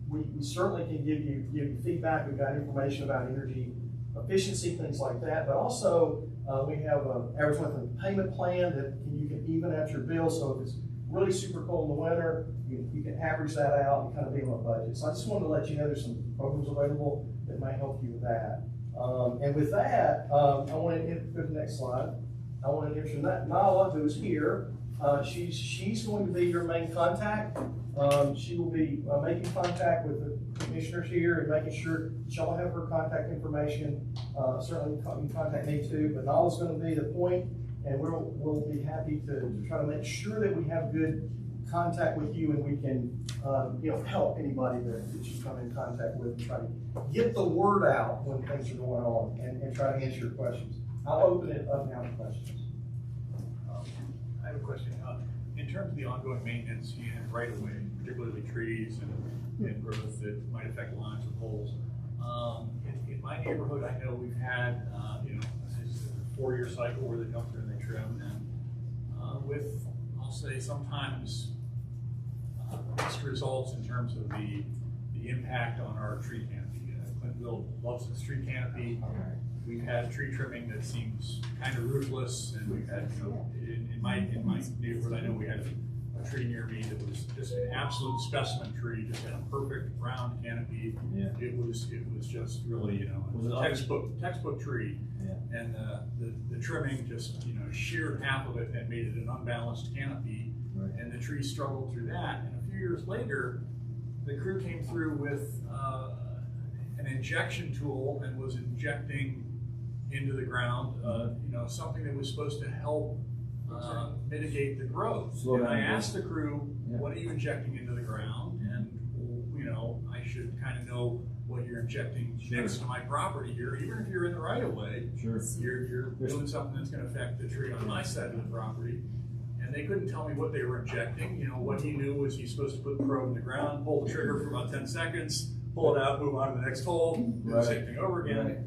We certainly can give you feedback. We've got information about energy efficiency, things like that. But also, we have an average monthly payment plan that you can even out your bill. So if it's really super cold in the winter, you can average that out and kind of be on a budget. So I just wanted to let you know there's some programs available that might help you with that. And with that, I want to go to the next slide. I want to introduce Nala, who is here. She's going to be your main contact. She will be making contact with the commissioners here and making sure that y'all have her contact information. Certainly you can contact me too, but Nala's going to be the point, and we'll be happy to try to make sure that we have good contact with you and we can you know, help anybody that you come in contact with and try to get the word out when things are going on and try to answer your questions. I'll open it up now to questions.
I have a question. In terms of the ongoing maintenance and right of way, particularly trees and growth that might affect lines or poles, in my neighborhood, I know we've had you know, a 4-year cycle where they come through and they trim, and with, I'll say, sometimes mixed results in terms of the impact on our tree canopy. Clintonville loves its tree canopy. We've had tree trimming that seems kind of ruthless, and we've had, you know, in my neighborhood, I know we had a tree near me that was just an absolute specimen tree, just had a perfect round canopy. Yeah. It was just really, you know, it was a textbook tree. Yeah. And the trimming just, you know, sheared half of it and made it an unbalanced canopy. Right. And the tree struggled through that. And a few years later, the crew came through with an injection tool and was injecting into the ground, you know, something that was supposed to help mitigate the growth. And I asked the crew, what are you injecting into the ground? And, you know, I should kind of know what you're injecting next to my property here. Even if you're in the right of way, you're doing something that's going to affect the tree on my side of the property. And they couldn't tell me what they were injecting. You know, what he knew was he's supposed to put the probe in the ground, pull the trigger for about 10 seconds, pull it out, move on to the next hole, do the same thing over again. Right.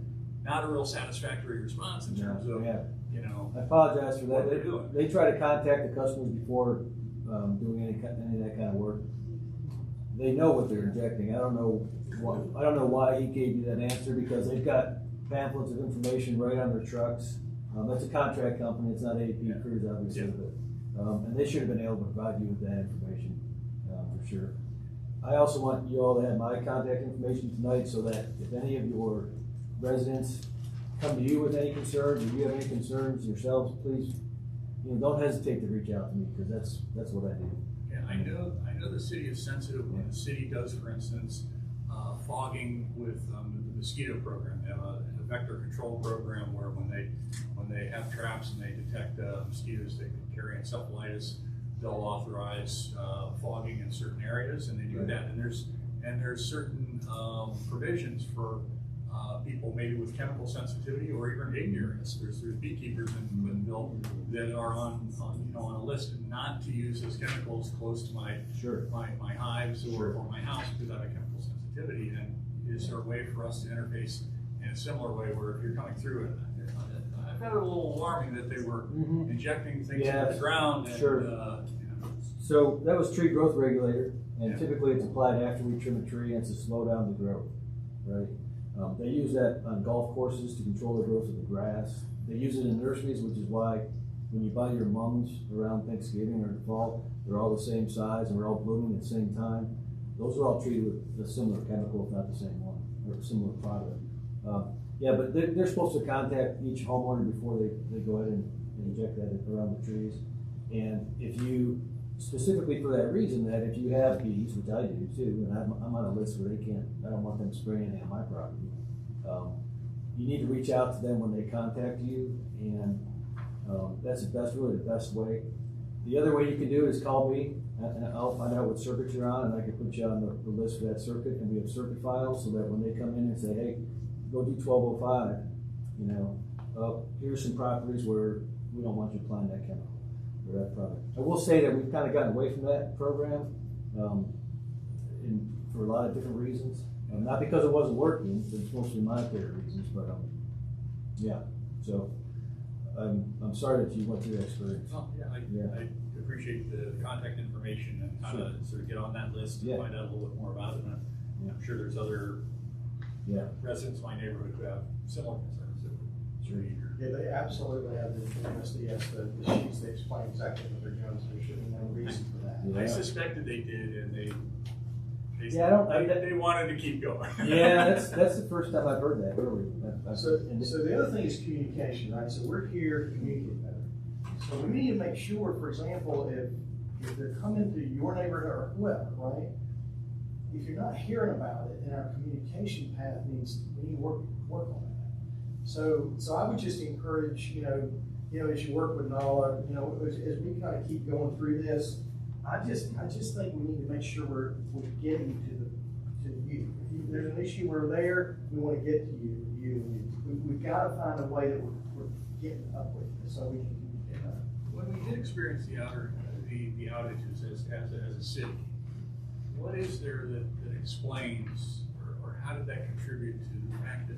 Not a real satisfactory response in terms of, you know.
I apologize for that. They try to contact the customers before doing any of that kind of work. They know what they're injecting. I don't know why he gave you that answer, because they've got pamphlets of information right on their trucks. That's a contract company. It's not AP Crews, obviously, but and they should have been able to provide you with that information for sure. I also want you all to have my contact information tonight, so that if any of your residents come to you with any concerns, or you have any concerns yourselves, please, you know, don't hesitate to reach out to me, because that's what I do.
Yeah, I know the city is sensitive when the city does, for instance, fogging with the mosquito program. They have a vector control program where when they have traps and they detect mosquitoes that can carry encephalitis, they'll authorize fogging in certain areas, and they do that. And there's certain provisions for people maybe with chemical sensitivity or even ignorance. There's beekeepers in Clintonville that are on a list not to use those chemicals close to my hives or my house because I have a chemical sensitivity. And is there a way for us to interface in a similar way where if you're coming through it, I found it a little alarming that they were injecting things into the ground and,
sure.
you know.
So that was tree growth regulator, and
Yeah.
typically it's applied after we trim a tree, and it's to slow down the growth, right? They use that on golf courses to control the growth of the grass. They use it in nurseries, which is why when you buy your mums around Thanksgiving or the fall, they're all the same size and they're all blooming at the same time. Those are all treated with a similar chemical, if not the same one, or a similar product. Yeah, but they're supposed to contact each homeowner before they go ahead and inject that around the trees. And if you, specifically for that reason, that if you have bees, which I do too, and I'm on a list where they can't, I don't want them spraying anything on my property. You need to reach out to them when they contact you, and that's really the best way. The other way you can do it is call me, and I'll find out what circuit you're on, and I can put you on the list for that circuit, and we have circuit files so that when they come in and say, hey, go do 1205, you know, here's some properties where we don't want you applying that chemical or that product. I will say that we've kind of gotten away from that program for a lot of different reasons. Not because it wasn't working, it's mostly monetary reasons, but yeah. So I'm sorry that you went through that experience.
Oh, yeah, I appreciate the contact information and how to sort of get on that list and find out a little bit more about it. And I'm sure there's other residents in my neighborhood who have similar concerns.
Yeah, they absolutely have the SDS, the sheets that explain exactly what they're doing, so there should be no reason for that.
I suspected they did, and they wanted to keep going.
Yeah, that's the first time I've heard that, really.
So the other thing is communication, right? So we're here to communicate better. So we need to make sure, for example, if they're coming to your neighborhood or whoever, right? If you're not hearing about it, then our communication path we need to work on that. So I would just encourage, you know, as you work with Nala, you know, as we kind of keep going through this, I just think we need to make sure we're getting to you. If there's an issue, we're there. We want to get to you. We've got to find a way that we're getting up with it so we can get up.
When we did experience the outages as a city, what is there that explains, or how did that contribute to the fact that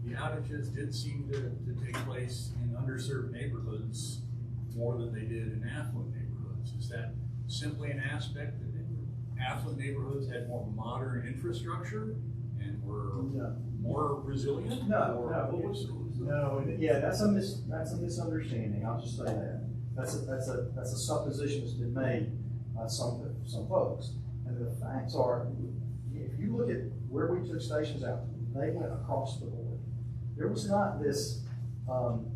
the outages did seem to take place in underserved neighborhoods more than they did in affluent neighborhoods? Is that simply an aspect that affluent neighborhoods had more modern infrastructure and were more resilient?
No, yeah, that's a misunderstanding. I'll just say that. That's a supposition that's been made by some folks. And the facts are, if you look at where we took stations out, they went across the board. There was not this, and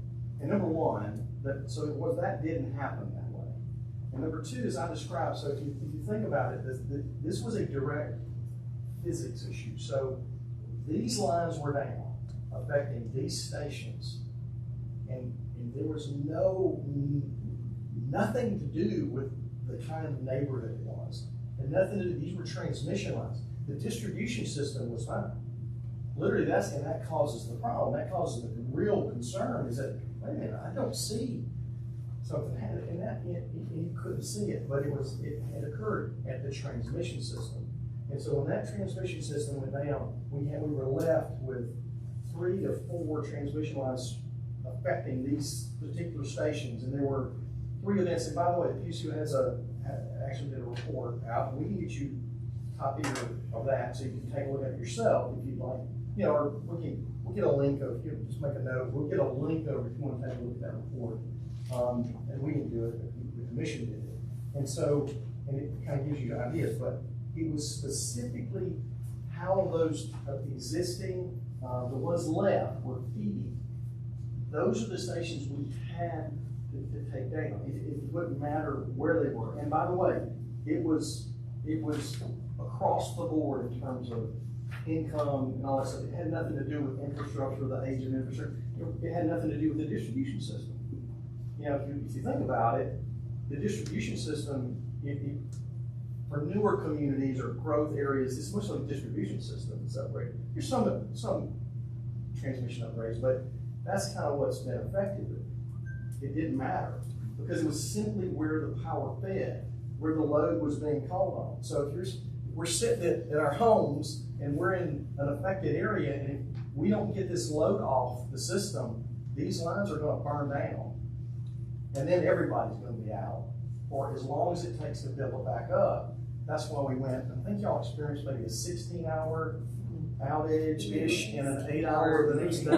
number one, that didn't happen that way. And number two, as I described, so if you think about it, this was a direct physics issue. So these lines were down, affecting these stations, and there was nothing to do with the kind of neighborhood it was. And nothing to do, these were transmission lines. The distribution system was fine. Literally, that causes the problem. That causes the real concern is that, wait a minute, I don't see something happening, and you couldn't see it, but it had occurred at the transmission system. And so when that transmission system went down, we were left with 3 to 4 transmission lines affecting these particular stations, and there were 3 events. And by the way, PSU actually did a report out. We can get you a copy of that so you can take a look at it yourself if you'd like. You know, or we'll get a link of, just make a note. We'll get a link over if you want to take a look at that report. And we didn't do it, the commission did it. And so, and it kind of gives you ideas, but it was specifically how those existing, the ones left were feeding. Those are the stations we had to take down. It wouldn't matter where they were. And by the way, it was across the board in terms of income and all that stuff. It had nothing to do with infrastructure, the age of infrastructure. It had nothing to do with the distribution system. You know, if you think about it, the distribution system, for newer communities or growth areas, it's much like a distribution system that's upgraded. There's some transmission upgrades, but that's kind of what's been affected. It didn't matter because it was simply where the power fed, where the load was being called on. So if we're sitting at our homes and we're in an affected area and we don't get this load off the system, these lines are gonna burn down. And then everybody's gonna be out, or as long as it takes to build it back up. That's why we went, I think y'all experienced maybe a 16-hour outage-ish and an 8-hour the next day.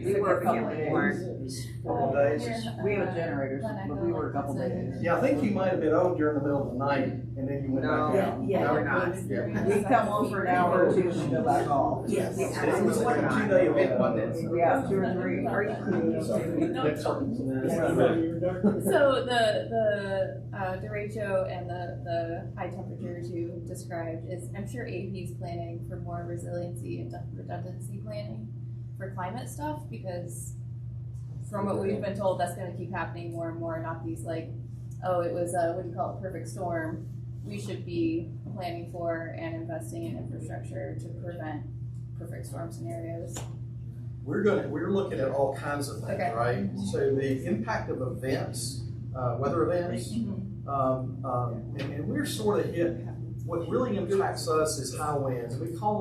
We were a couple of days.
Days.
We have generators, but we were a couple days.
Yeah, I think you might have been on during the middle of the night, and then you went back out.
Yeah, we're not. We come on for an hour or two and go back off.
Yes. It was like a 2-day event, wasn't it?
Yeah, 2 or 3.
So the derecho and the high temperatures you described is, I'm sure AP is planning for more resiliency and redundancy planning for climate stuff, because from what we've been told, that's going to keep happening more and more, not these like, oh, it was a, what do you call it, perfect storm. We should be planning for and investing in infrastructure to prevent perfect storm scenarios.
We're looking at all kinds of things,
Okay.
right? So the impact of events, weather events, and we're sort of hit. What really impacts us is high winds, and we call them